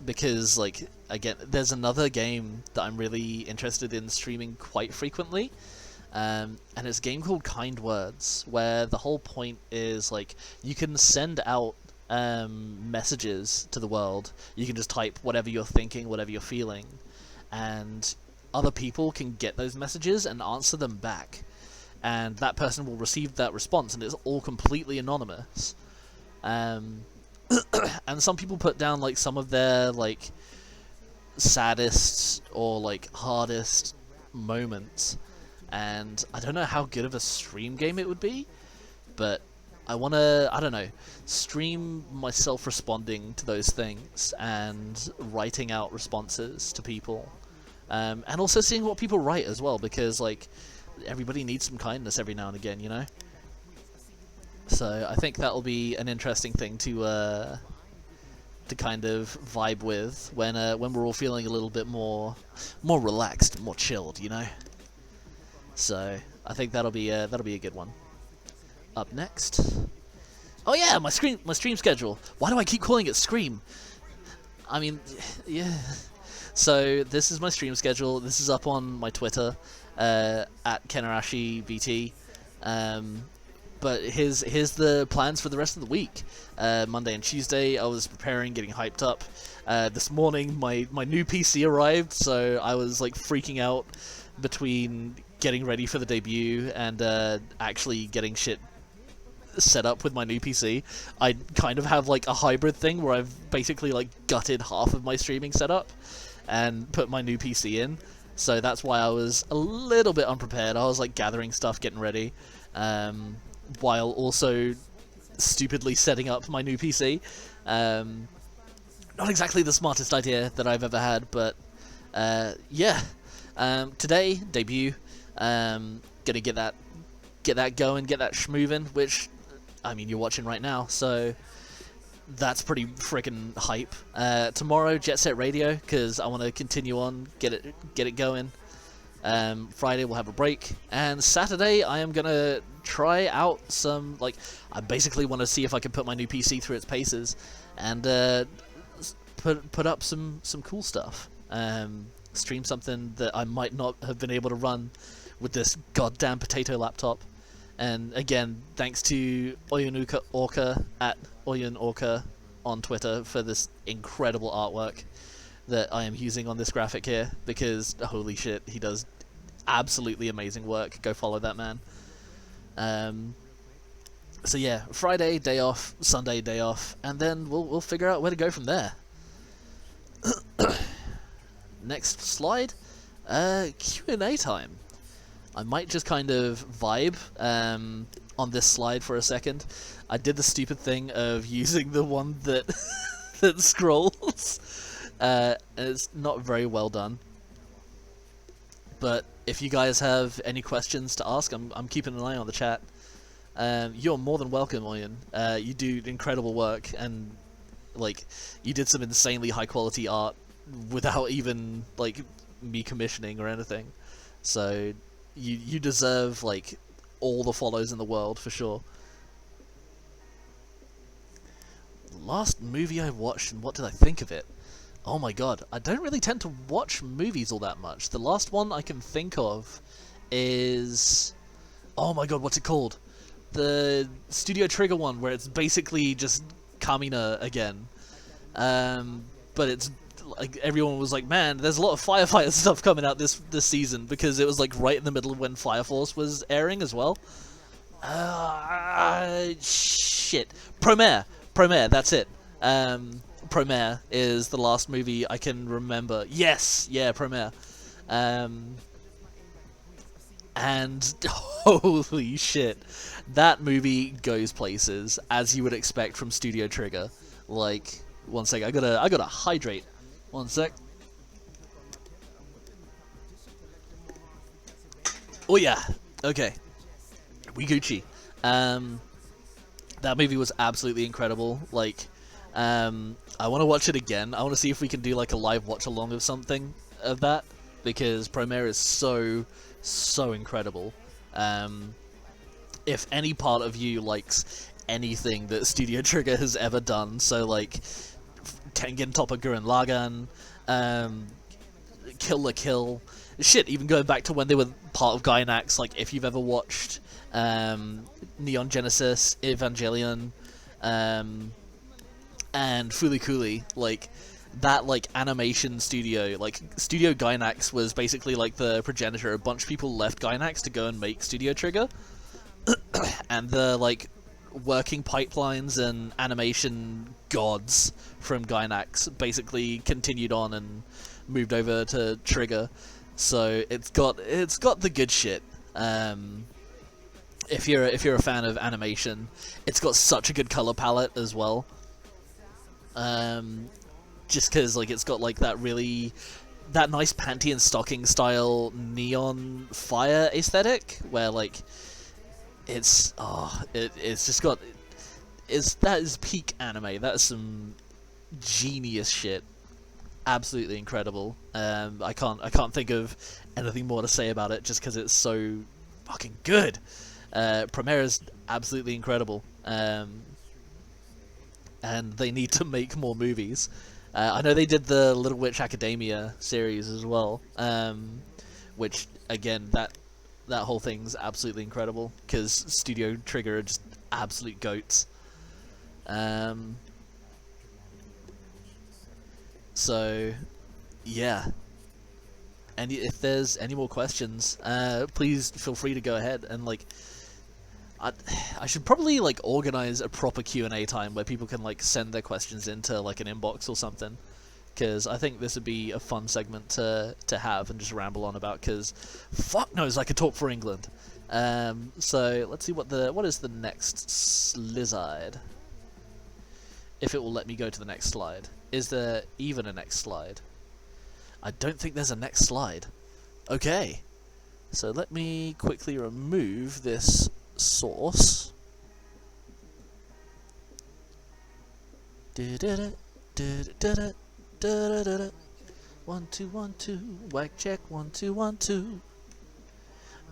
Because, like, again, there's another game that I'm really interested in streaming quite frequently, and it's a game called Kind Words, where the whole point is, like, you can send out messages to the world. You can just type whatever you're thinking, whatever you're feeling, and other people can get those messages and answer them back. And that person will receive that response, and it's all completely anonymous. And some people put down like some of their like saddest or like hardest moments, and I don't know how good of a stream game it would be, but I want to, I don't know, stream myself responding to those things and writing out responses to people, and also seeing what people write as well, because like everybody needs some kindness every now and again, you know. So I think that'll be an interesting thing to kind of vibe with when we're all feeling a little bit more relaxed, more chilled, you know. So I think that'll be a good one. Up next, oh yeah, my stream schedule. Why do I keep calling it Scream? I mean, yeah. So this is my stream schedule. This is up on my Twitter at KenarashiBT. But here's the plans for the rest of the week. Monday and Tuesday, I was preparing, getting hyped up. This morning, my new PC arrived, so I was like freaking out between getting ready for the debut and actually getting shit set up with my new PC. I kind of have like a hybrid thing where I've basically like gutted half of my streaming setup and put my new PC in. So that's why I was a little bit unprepared. I was like gathering stuff, getting ready. While also stupidly setting up my new PC. Not exactly the smartest idea that I've ever had, but yeah. Today, debut. Gonna get that going, get that schmoving, which, I mean, you're watching right now, so that's pretty freaking hype. Tomorrow, Jet Set Radio, because I want to continue on, get it going. Friday we'll have a break, and Saturday I am gonna try out some, like, I basically want to see if I can put my new PC through its paces and put up some cool stuff. Stream something that I might not have been able to run with this goddamn potato laptop. And again, thanks to Oyun Orca at Oyun Orca on Twitter for this incredible artwork that I am using on this graphic here, because holy shit, he does absolutely amazing work. Go follow that man. So yeah, Friday day off, Sunday day off, and then we'll figure out where to go from there. Next slide, Q&A time. I might just kind of vibe on this slide for a second. I did the stupid thing of using the one that that scrolls. And it's not very well done. But if you guys have any questions to ask, I'm keeping an eye on the chat. You're more than welcome, Oyun. You do incredible work, and like you did some insanely high quality art without even like me commissioning or anything. So you deserve like all the follows in the world for sure. Last movie I watched, and what did I think of it? Oh my god, I don't really tend to watch movies all that much. The last one I can think of is... oh my god, what's it called? The Studio Trigger one, where it's basically just Kamina again. But it's like, everyone was like, man, there's a lot of Firefighter stuff coming out this season, because it was like right in the middle of when Fire Force was airing as well. Shit. Promare, that's it. Promare is the last movie I can remember. Yes, yeah, Promare. And holy shit, that movie goes places, as you would expect from Studio Trigger. Like, one sec, I gotta hydrate. One sec. Oh yeah, okay. We Gucci. That movie was absolutely incredible. Like, I want to watch it again. I want to see if we can do like a live watch along of something of that, because Promare is so incredible. If any part of you likes anything that Studio Trigger has ever done, so like Tengen Toppa Gurren Lagann, Kill la Kill, shit, even going back to when they were part of Gainax, like if you've ever watched Neon Genesis, Evangelion, and Fooly Cooly, like that like animation studio, like Studio Gainax was basically like the progenitor. A bunch of people left Gainax to go and make Studio Trigger, and the like working pipelines and animation gods from Gainax basically continued on and moved over to Trigger. So it's got the good shit. If you're a fan of animation, it's got such a good color palette as well. Just because like it's got like that nice panty and stocking style neon fire aesthetic, where like it's just got that is peak anime. That is some genius shit. Absolutely incredible. I can't think of anything more to say about it, just because it's so fucking good. Promare is absolutely incredible, and they need to make more movies. I know they did the Little Witch Academia series as well, which again that whole thing's absolutely incredible, because Studio Trigger are just absolute goats. So yeah, and if there's any more questions, please feel free to go ahead and like. I should probably like organize a proper Q&A time where people can like send their questions into like an inbox or something, because I think this would be a fun segment to have and just ramble on about, because fuck knows I could talk for England. So let's see what is the next slide, if it will let me go to the next slide. Is there even a next slide? I don't think there's a next slide. Okay, so let me quickly remove this source. 1 2 1 2, mic check 1 2 1 2,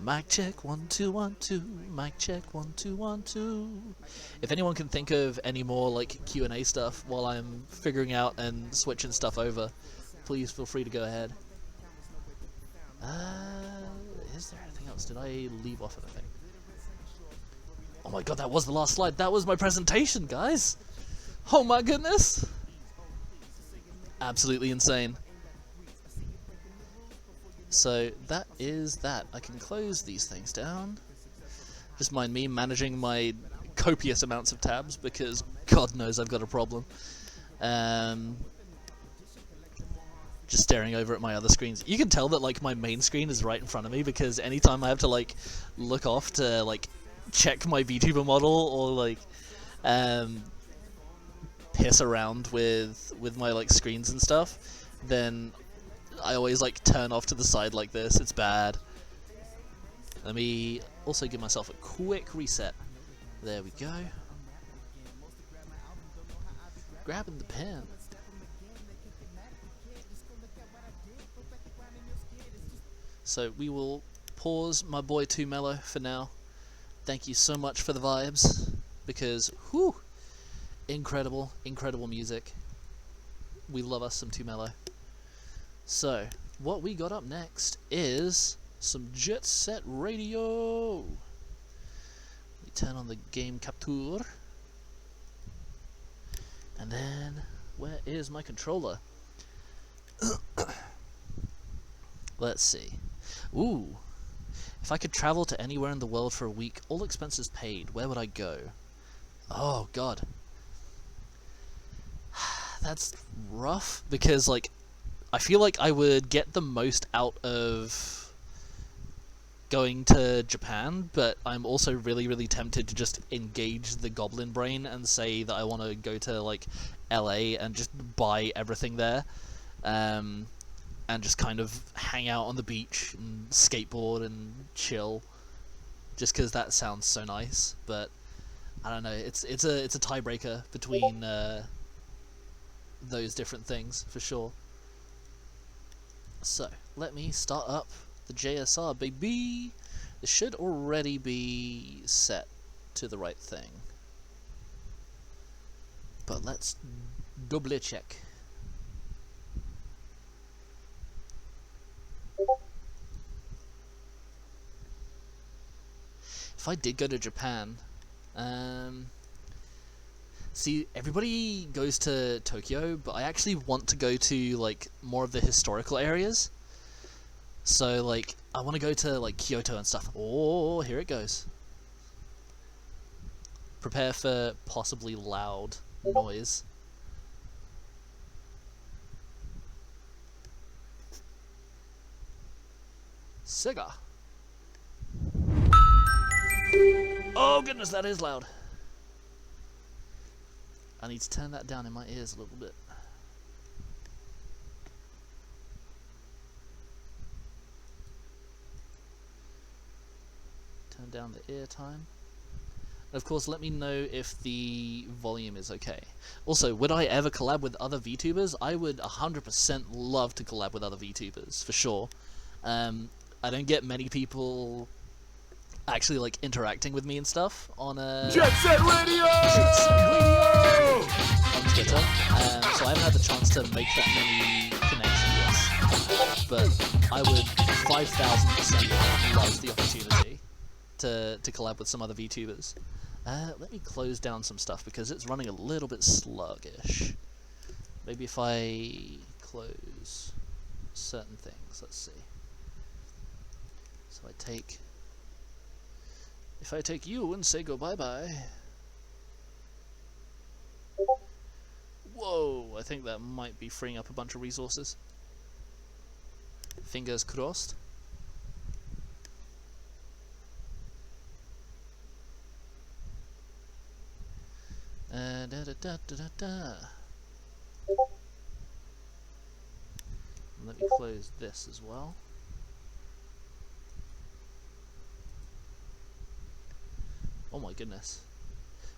mic check 1 2 1 2, mic check 1 2 1 2. If anyone can think of any more like Q&A stuff while I'm figuring out and switching stuff over, please feel free to go ahead. Is there anything else? Did I leave off anything? Oh my god, that was the last slide. That was my presentation, guys. Oh my goodness. Absolutely insane. So that is that. I can close these things down. Just mind me managing my copious amounts of tabs, because God knows I've got a problem. Just staring over at my other screens. You can tell that like my main screen is right in front of me, because anytime I have to like look off to like check my VTuber model or like piss around with my like screens and stuff, then I always like turn off to the side like this. It's bad. Let me also give myself a quick reset. There we go. Grabbing the pen. So we will pause my boy Too Mellow for now. Thank you so much for the vibes, because whew, incredible music. We love us some Too Mellow. So what we got up next is some Jet Set Radio. Let me turn on the game capture, and then where is my controller? Let's see. Ooh. If I could travel to anywhere in the world for a week, all expenses paid, where would I go? Oh, God. That's rough, because, like, I feel like I would get the most out of going to Japan, but I'm also really tempted to just engage the goblin brain and say that I want to go to, like, LA and just buy everything there. And just kind of hang out on the beach and skateboard and chill. just because that sounds so nice. But I don't know. It's a tiebreaker between those different things for sure. So let me start up the JSR, baby. This should already be set to the right thing, but let's double check. If I did go to Japan, see, everybody goes to Tokyo, but I actually want to go to like more of the historical areas. So like I want to go to like Kyoto and stuff. Oh, here it goes. Prepare for possibly loud noise. Sega. Oh goodness, that is loud. I need to turn that down in my ears a little bit. Turn down the ear time. And of course, let me know if the volume is okay. Also, would I ever collab with other VTubers? I would 100% love to collab with other VTubers, for sure. I don't get many people actually like interacting with me and stuff on Jet Set Radio! On Twitter, so I haven't had the chance to make that many connections, but I would 5,000% love the opportunity to collab with some other VTubers. Let me close down some stuff because it's running a little bit sluggish. Maybe if I close certain things, let's see. So if I take you and say go bye-bye. Whoa, I think that might be freeing up a bunch of resources. Fingers crossed. Let me close this as well. Oh my goodness.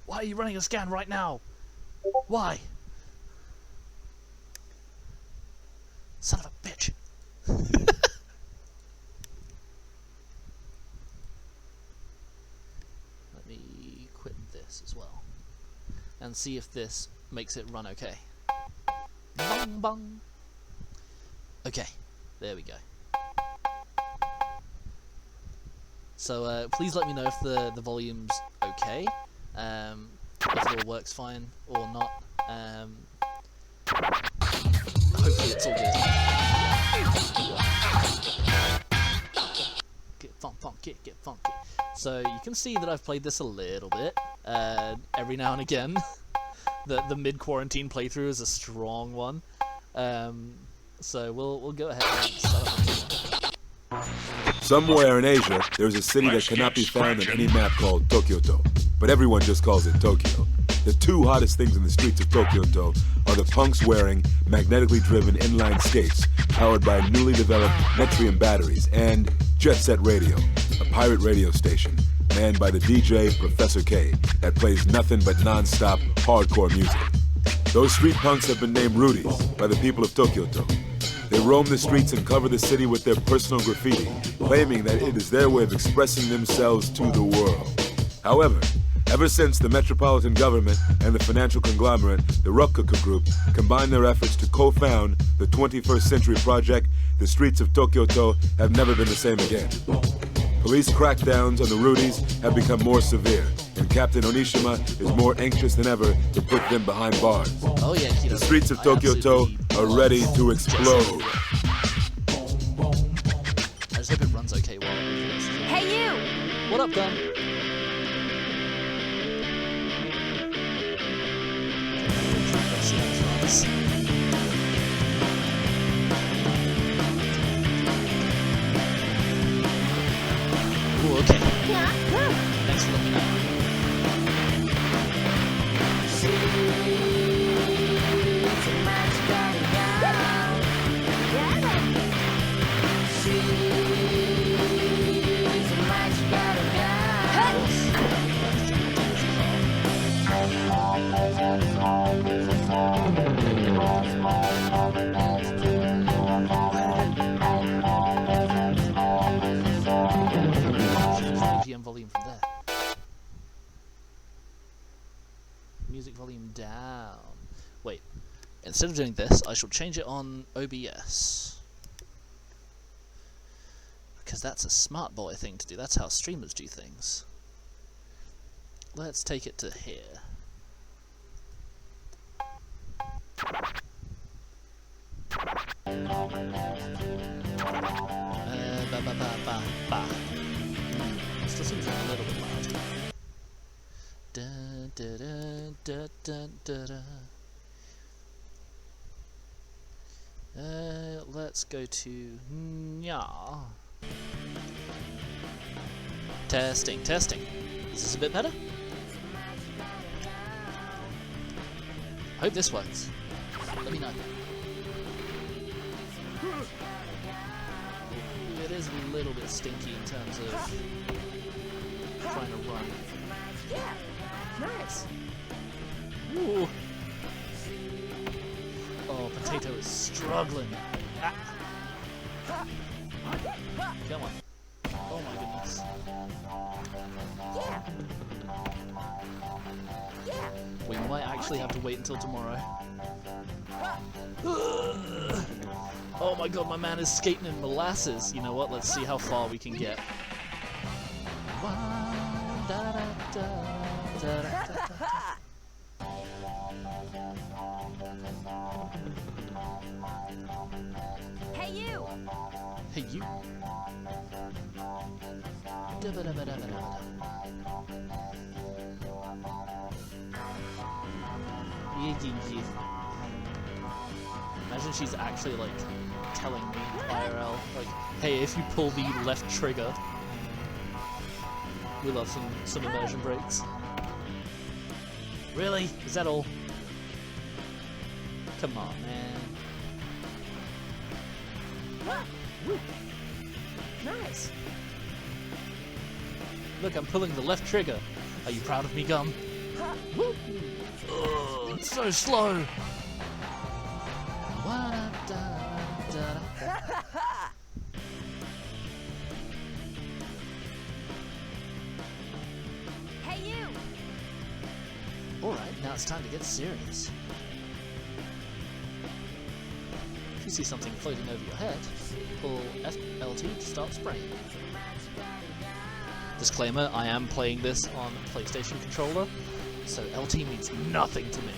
Why are you running a scan right now? Why? Son of a bitch. Let me quit this as well. And see if this makes it run okay. Bong bong. Okay, there we go. So please let me know if the volume's okay, if it all works fine or not. Hopefully it's all good. Get funky, get funky. So you can see that I've played this a little bit, every now and again. The mid-quarantine playthrough is a strong one. So we'll go ahead and start up. Somewhere in Asia, there's a city that cannot be found on any map called Tokyo-to, but everyone just calls it Tokyo. The two hottest things in the streets of Tokyo-to are the punks wearing magnetically driven inline skates powered by newly developed Metrium batteries and Jet Set Radio, a pirate radio station manned by the DJ Professor K that plays nothing but non-stop hardcore music. Those street punks have been named Rudies by the people of Tokyo-to. They roam the streets and cover the city with their personal graffiti, claiming that it is their way of expressing themselves to the world. However, ever since the metropolitan government and the financial conglomerate, the Rokkaku Group, combined their efforts to co-found the 21st Century Project, the streets of Tokyo-to have never been the same again. Police crackdowns on the Rudies have become more severe, and Captain Onishima is more anxious than ever to put them behind bars. Oh yeah, the streets of Tokyo-to are ready to explode. I just hope it runs okay while I do this. Hey you! What up, gun? Ooh, okay. Thanks for letting me know. BGM volume from there. Music volume down. Wait, instead of doing this, I shall change it on OBS. Because that's a smart boy thing to do. That's how streamers do things. Let's take it to here. Still seems like a little bit loud. Dun, dun, dun, dun, dun, dun, dun. Let's go to Nya. Testing, testing. Is this a bit better? I hope this works. Let me know. It is a little bit stinky in terms of trying to run. Yeah, nice. Ooh. Oh, Potato is struggling. Ah. Come on. Oh my goodness. Yeah. Yeah. We might actually have to wait until tomorrow. Oh my god, my man is skating in molasses. You know what? Let's see how far we can get. Hey you. Hey you. Imagine she's actually like telling me IRL, like, hey, if you pull the left trigger, we love some immersion breaks. Really? Is that all? Come on, man. Woo. Nice. Look, I'm pulling the left trigger. Are you proud of me, Gum? Woo. Ugh, it's so slow. Hey you. Alright, now it's time to get serious. If you see something floating over your head, pull FLT to start spraying. Disclaimer, I am playing this on a PlayStation controller, so LT means nothing to me.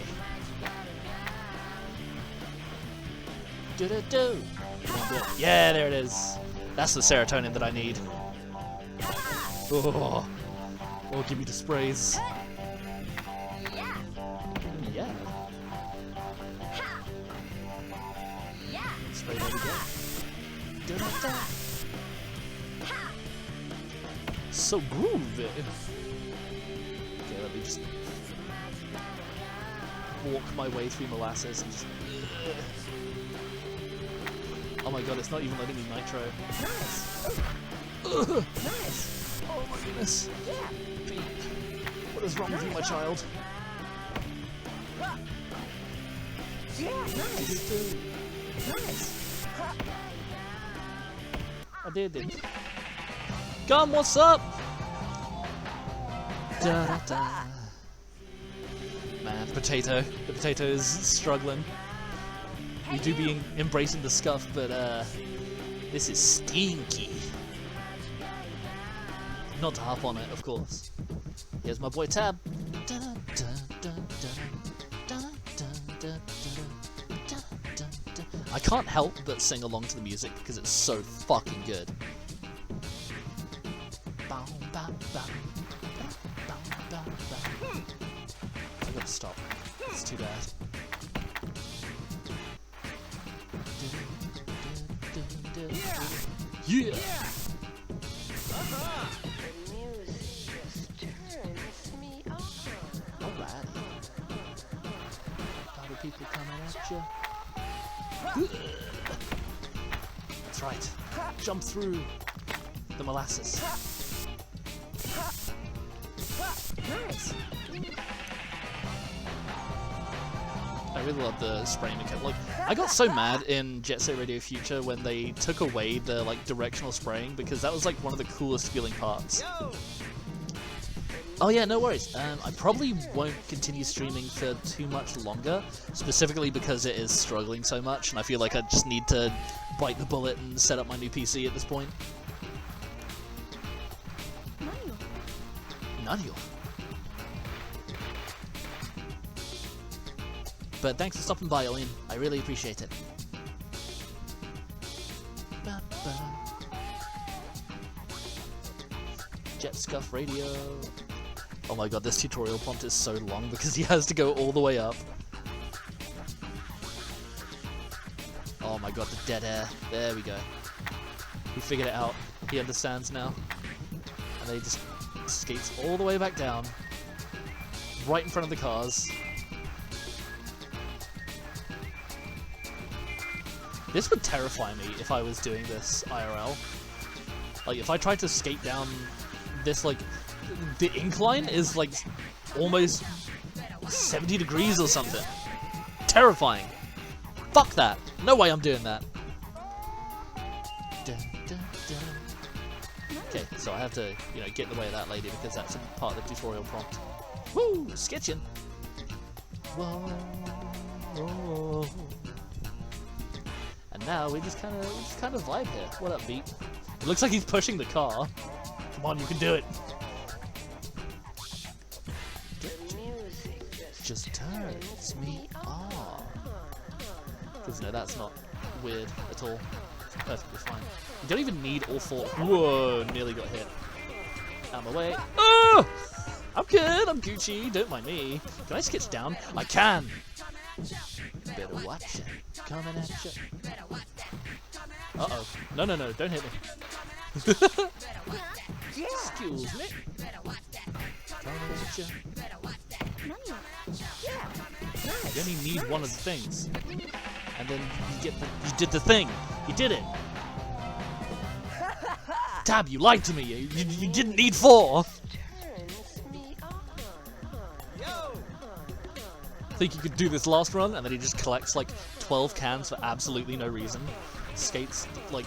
Do-do-do! Yeah, there it is. That's the serotonin that I need. Oh, give me the sprays. Yeah. Yeah. Yeah. Spray that again. Da-da-da. So groovy. Okay, let me just walk my way through molasses and just. Oh my god, it's not even letting me nitro. Nice. Nice. Oh my goodness. Yeah. Beep. What is wrong with you, my child? Yeah. Nice. Nice. I did it. Gum, what's up? Da da da. Man, the potato is struggling. We do be embracing the scuff, but this is stinky. Not to hop on it, of course. Here's my boy Tab. I can't help but sing along to the music because it's so fucking good. I gotta stop. It's too bad. Yeah! The music just turns me on. Alright. Other people coming at you. That's right. Jump through the molasses. Nice. I really love the spraying mechanic. Like, I got so mad in Jet Set Radio Future when they took away the like directional spraying, because that was like one of the coolest feeling parts. Oh yeah, no worries. I probably won't continue streaming for too much longer, specifically because it is struggling so much, and I feel like I just need to bite the bullet and set up my new PC at this point. Nadio. But thanks for stopping by, Alien. I really appreciate it. Jet Scuff Radio. Oh my god, this tutorial prompt is so long because he has to go all the way up. Oh my god, the dead air. There we go. He figured it out. He understands now. And then he just skates all the way back down. Right in front of the cars. This would terrify me if I was doing this IRL. Like, if I tried to skate down this, like, the incline is, like, almost 70 degrees or something. Terrifying. Fuck that. No way I'm doing that. Okay, so I have to, you know, get in the way of that lady because that's a part of the tutorial prompt. Woo! Sketching! Whoa, whoa. And now we just kind of vibe here. What up, Beat? It looks like he's pushing the car. Come on, you can do it. Just turns me on. Because no, that's not weird at all. It's perfectly fine. You don't even need all four. Whoa, nearly got hit. Out of my way. Oh! I'm good, I'm Gucci, don't mind me. Can I sketch down? I can! Better watch it. Coming at you. Uh-oh. No, no, no, don't hit me. Excuse me. Coming at you. You only need one of the things. And then you did the thing. You did it. Tab, you lied to me. You didn't need 4. Think you could do this last run, and then he just collects like 12 cans for absolutely no reason. Skates like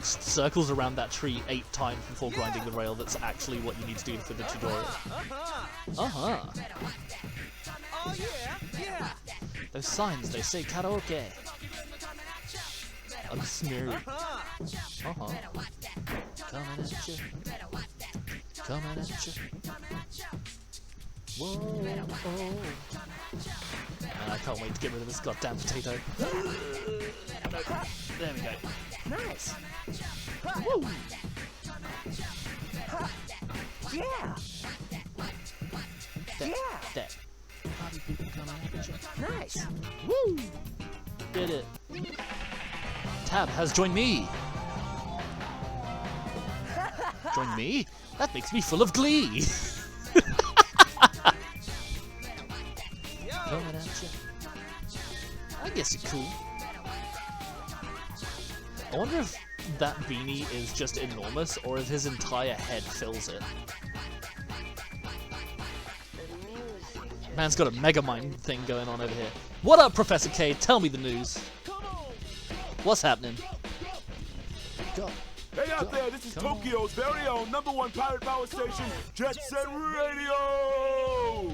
circles around that tree 8 times before grinding the rail. That's actually what you need to do for the tutorial. Uh-huh. Oh yeah. Those signs, they say karaoke. I'm smeared. Uh-huh. Coming at you. Coming at you. Whoa. And I can't wait to get rid of this goddamn potato. There we go. Nice. Woo! Yeah. There. Party people coming at you. Nice. Woo! Did it. Tab has joined me. Join me? That makes me full of glee. Coming at you. I guess it's cool. I wonder if that beanie is just enormous, or if his entire head fills it. Man's got a Megamind thing going on over here. What up, Professor K? Tell me the news. What's happening? Go. Hey out there, this is Tokyo's very own #1 pirate power station, Jet Set Radio!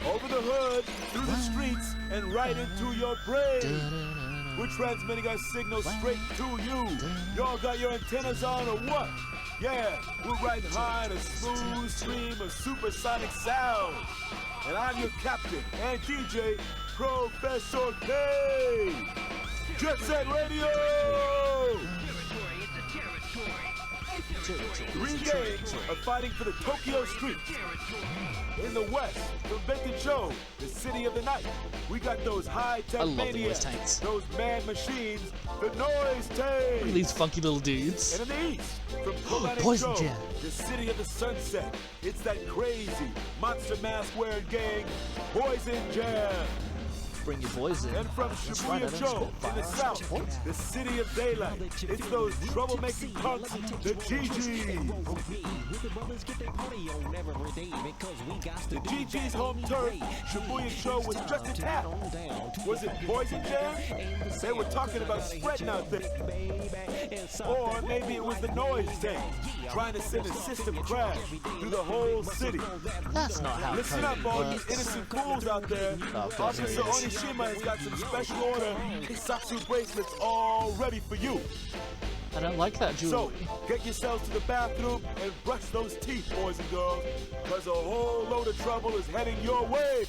Over the hood, through the streets, and right into your brain. We're transmitting our signal straight to you. Y'all got your antennas on or what? Yeah, we're riding high in a smooth stream of supersonic sound. And I'm your captain and DJ, Professor K. Jet Set Radio! 3 games of fighting for the Tokyo streets. In the west, from Benkicho, the city of the night, we got those high-tech I love the noise maniacs, tanks. those man machines, the noise Look at tanks. these funky little dudes. And in the east, from Kobayashi, Poison Jam. the city of the sunset, it's that crazy monster mask-wearing gang, Poison Jam. Bring your boys in. And from That's right, I Shibuya don't Joe spit in the fire. south, What? the city of daylight, it's those troublemaking punks, the GG. The GG's home turf, Shibuya Show was just attacked. Was it Poison Jam? They were talking about spreading out there. Or maybe it was the noise tank, trying to send a system crash through the whole city. That's not how Listen coding up, all you works. innocent fools out there. Oh, God, Officer here he is. Onishima has got some special order Satsu bracelets all ready for you. I don't like that So, jewelry. get yourselves to the bathroom and brush those teeth, boys and girls, because a whole load of trouble is heading your way.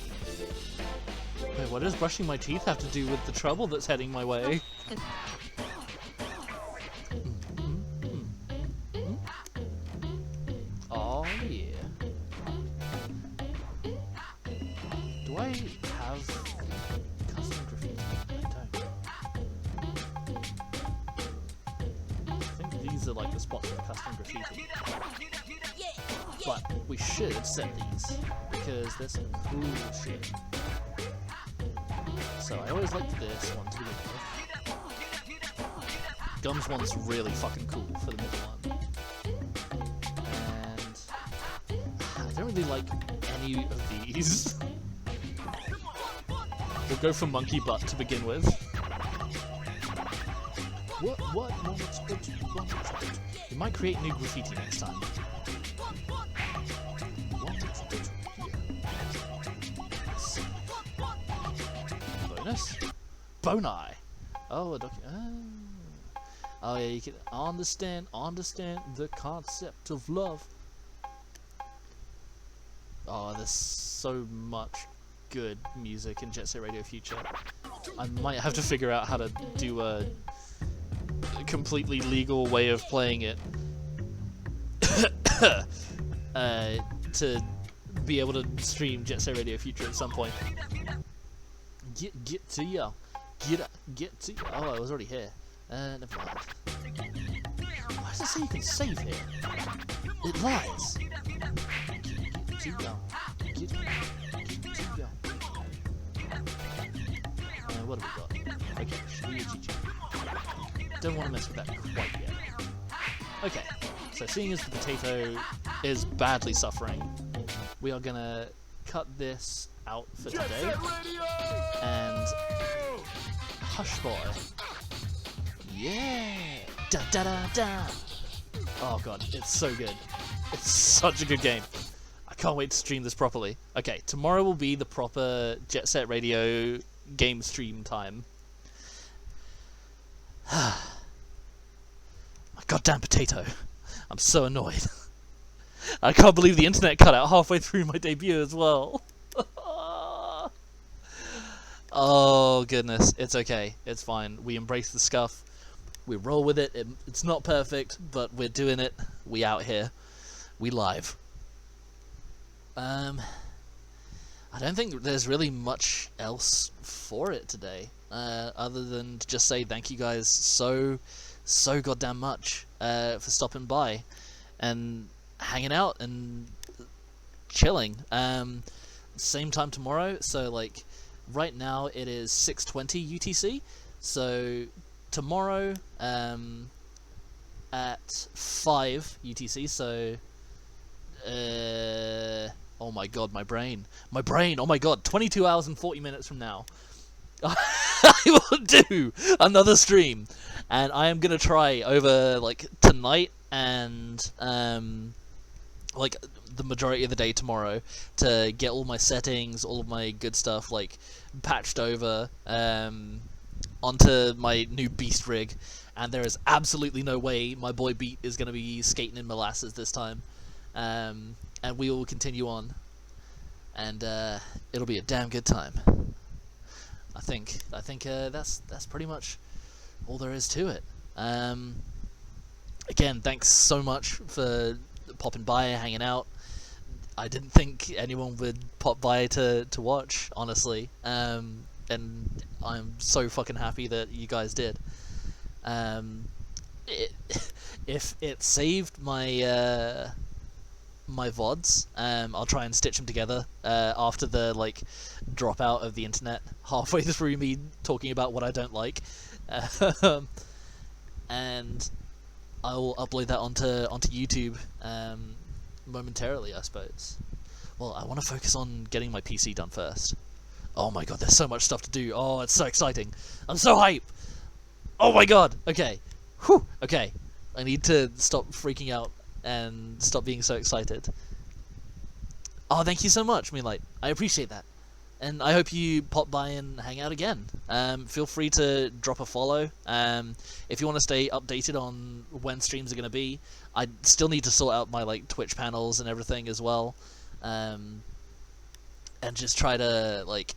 Wait, what does brushing my teeth have to do with the trouble that's heading my way? Oh yeah. Do I have custom graffiti? I don't. I think these are like the spots for custom graffiti. But we should set these because there's some cool shit. So I always liked this one to begin with. Gum's one's really fucking cool for the middle one. And I don't really like any of these. We'll go for monkey butt to begin with. What? We might create new graffiti next time. Bonus? Boni! Oh, a oh yeah, you can understand the concept of love. Oh, there's so much good music in Jet Set Radio Future. I might have to figure out how to do a completely legal way of playing it to be able to stream Jet Set Radio Future at some point. Get to ya. Get to ya. Oh, I was already here. Never mind. Why does it say you can save here? It lies. Get to ya. Get to ya. What have we got? Okay, Shibuya GG. Don't want to mess with that quite yet. Okay, so seeing as the potato is badly suffering, we are gonna cut this out for today. And Hush Boy. Yeah! Da da da da! Oh god, it's so good. It's such a good game. I can't wait to stream this properly. Okay, tomorrow will be the proper Jet Set Radio game stream time. My goddamn potato. I'm so annoyed. I can't believe the internet cut out halfway through my debut as well. Oh goodness, it's okay, it's fine. We embrace the scuff, we roll with it. It's not perfect, but we're doing it. We out here, we live. I don't think there's really much else for it today, other than to just say thank you guys so goddamn much for stopping by and hanging out and chilling. Same time tomorrow, so like right now it is 6:20 UTC, so tomorrow at 5 UTC, so oh my god, my brain, oh my god, 22 hours and 40 minutes from now I will do another stream, and I am gonna try over like tonight and like the majority of the day tomorrow to get all my settings, all of my good stuff like patched over onto my new beast rig, and there is absolutely no way my boy Beat is going to be skating in molasses this time, and we will continue on, and it'll be a damn good time. I think that's pretty much all there is to it. Again, thanks so much for popping by, hanging out. I didn't think anyone would pop by to watch, honestly, and I'm so fucking happy that you guys did. If it saved my my VODs, I'll try and stitch them together after the like dropout of the internet halfway through me talking about what I don't like, and I will upload that onto YouTube momentarily, I suppose. Well, I want to focus on getting my PC done first. Oh my god, there's so much stuff to do. Oh, it's so exciting. I'm so hype. Oh my god. Okay. Whew. Okay. I need to stop freaking out and stop being so excited. Oh, thank you so much, Moonlight. I appreciate that. And I hope you pop by and hang out again. Feel free to drop a follow. If you want to stay updated on when streams are going to be. I still need to sort out my like Twitch panels and everything as well. And just try to like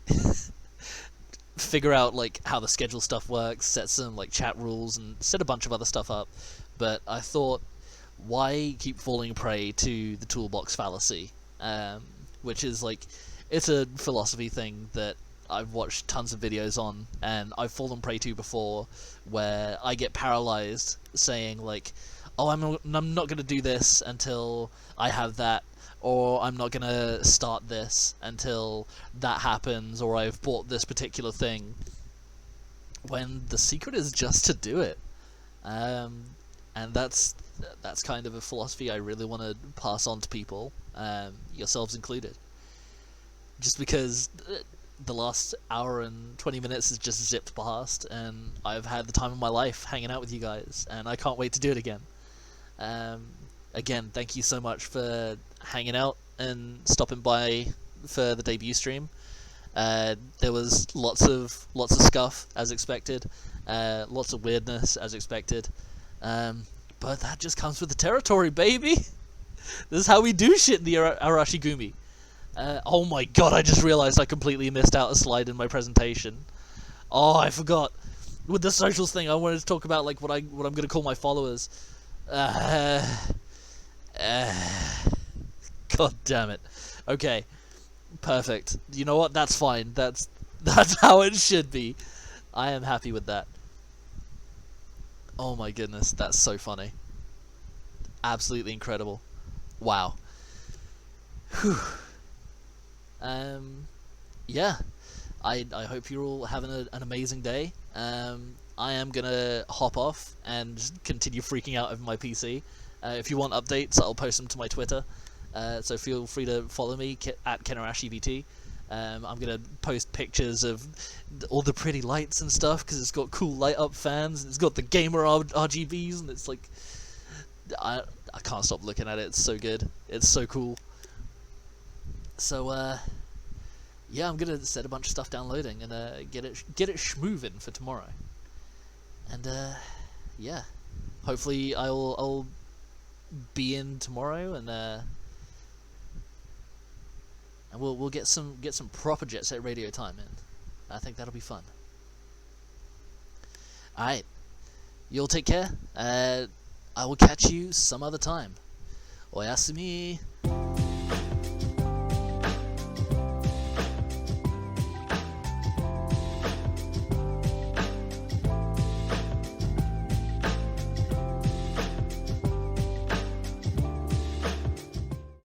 figure out like how the schedule stuff works, set some like chat rules, and set a bunch of other stuff up. But I thought, why keep falling prey to the toolbox fallacy? Which is like, it's a philosophy thing that I've watched tons of videos on, and I've fallen prey to before, where I get paralyzed saying like, oh, I'm not going to do this until I have that, or I'm not going to start this until that happens, or I've bought this particular thing, when the secret is just to do it. And that's kind of a philosophy I really want to pass on to people, yourselves included. Just because the last hour and 20 minutes has just zipped past, and I've had the time of my life hanging out with you guys, and I can't wait to do it again. Again, thank you so much for hanging out and stopping by for the debut stream. There was lots of scuff as expected, lots of weirdness as expected, but that just comes with the territory, baby. This is how we do shit in the Arashigumi. Oh my god, I just realized I completely missed out a slide in my presentation. Oh, I forgot. With the socials thing, I wanted to talk about like what I'm going to call my followers. God damn it. Okay. Perfect. You know what? That's fine. That's how it should be. I am happy with that. Oh my goodness, that's so funny. Absolutely incredible. Wow. Whew. Yeah. I hope you're all having an amazing day. I am gonna hop off and just continue freaking out over my PC. If you want updates, I'll post them to my Twitter. So feel free to follow me at KennerashEVT. I'm gonna post pictures of all the pretty lights and stuff, because it's got cool light up fans, and it's got the gamer RGBs, and it's like, I can't stop looking at it. It's so good. It's so cool. So yeah, I'm gonna set a bunch of stuff downloading and get it schmoovin' for tomorrow. And yeah, hopefully I'll be in tomorrow, and we'll get some proper Jet Set Radio time in. I think that'll be fun. Alright, you'll take care. I will catch you some other time. Oyasumi.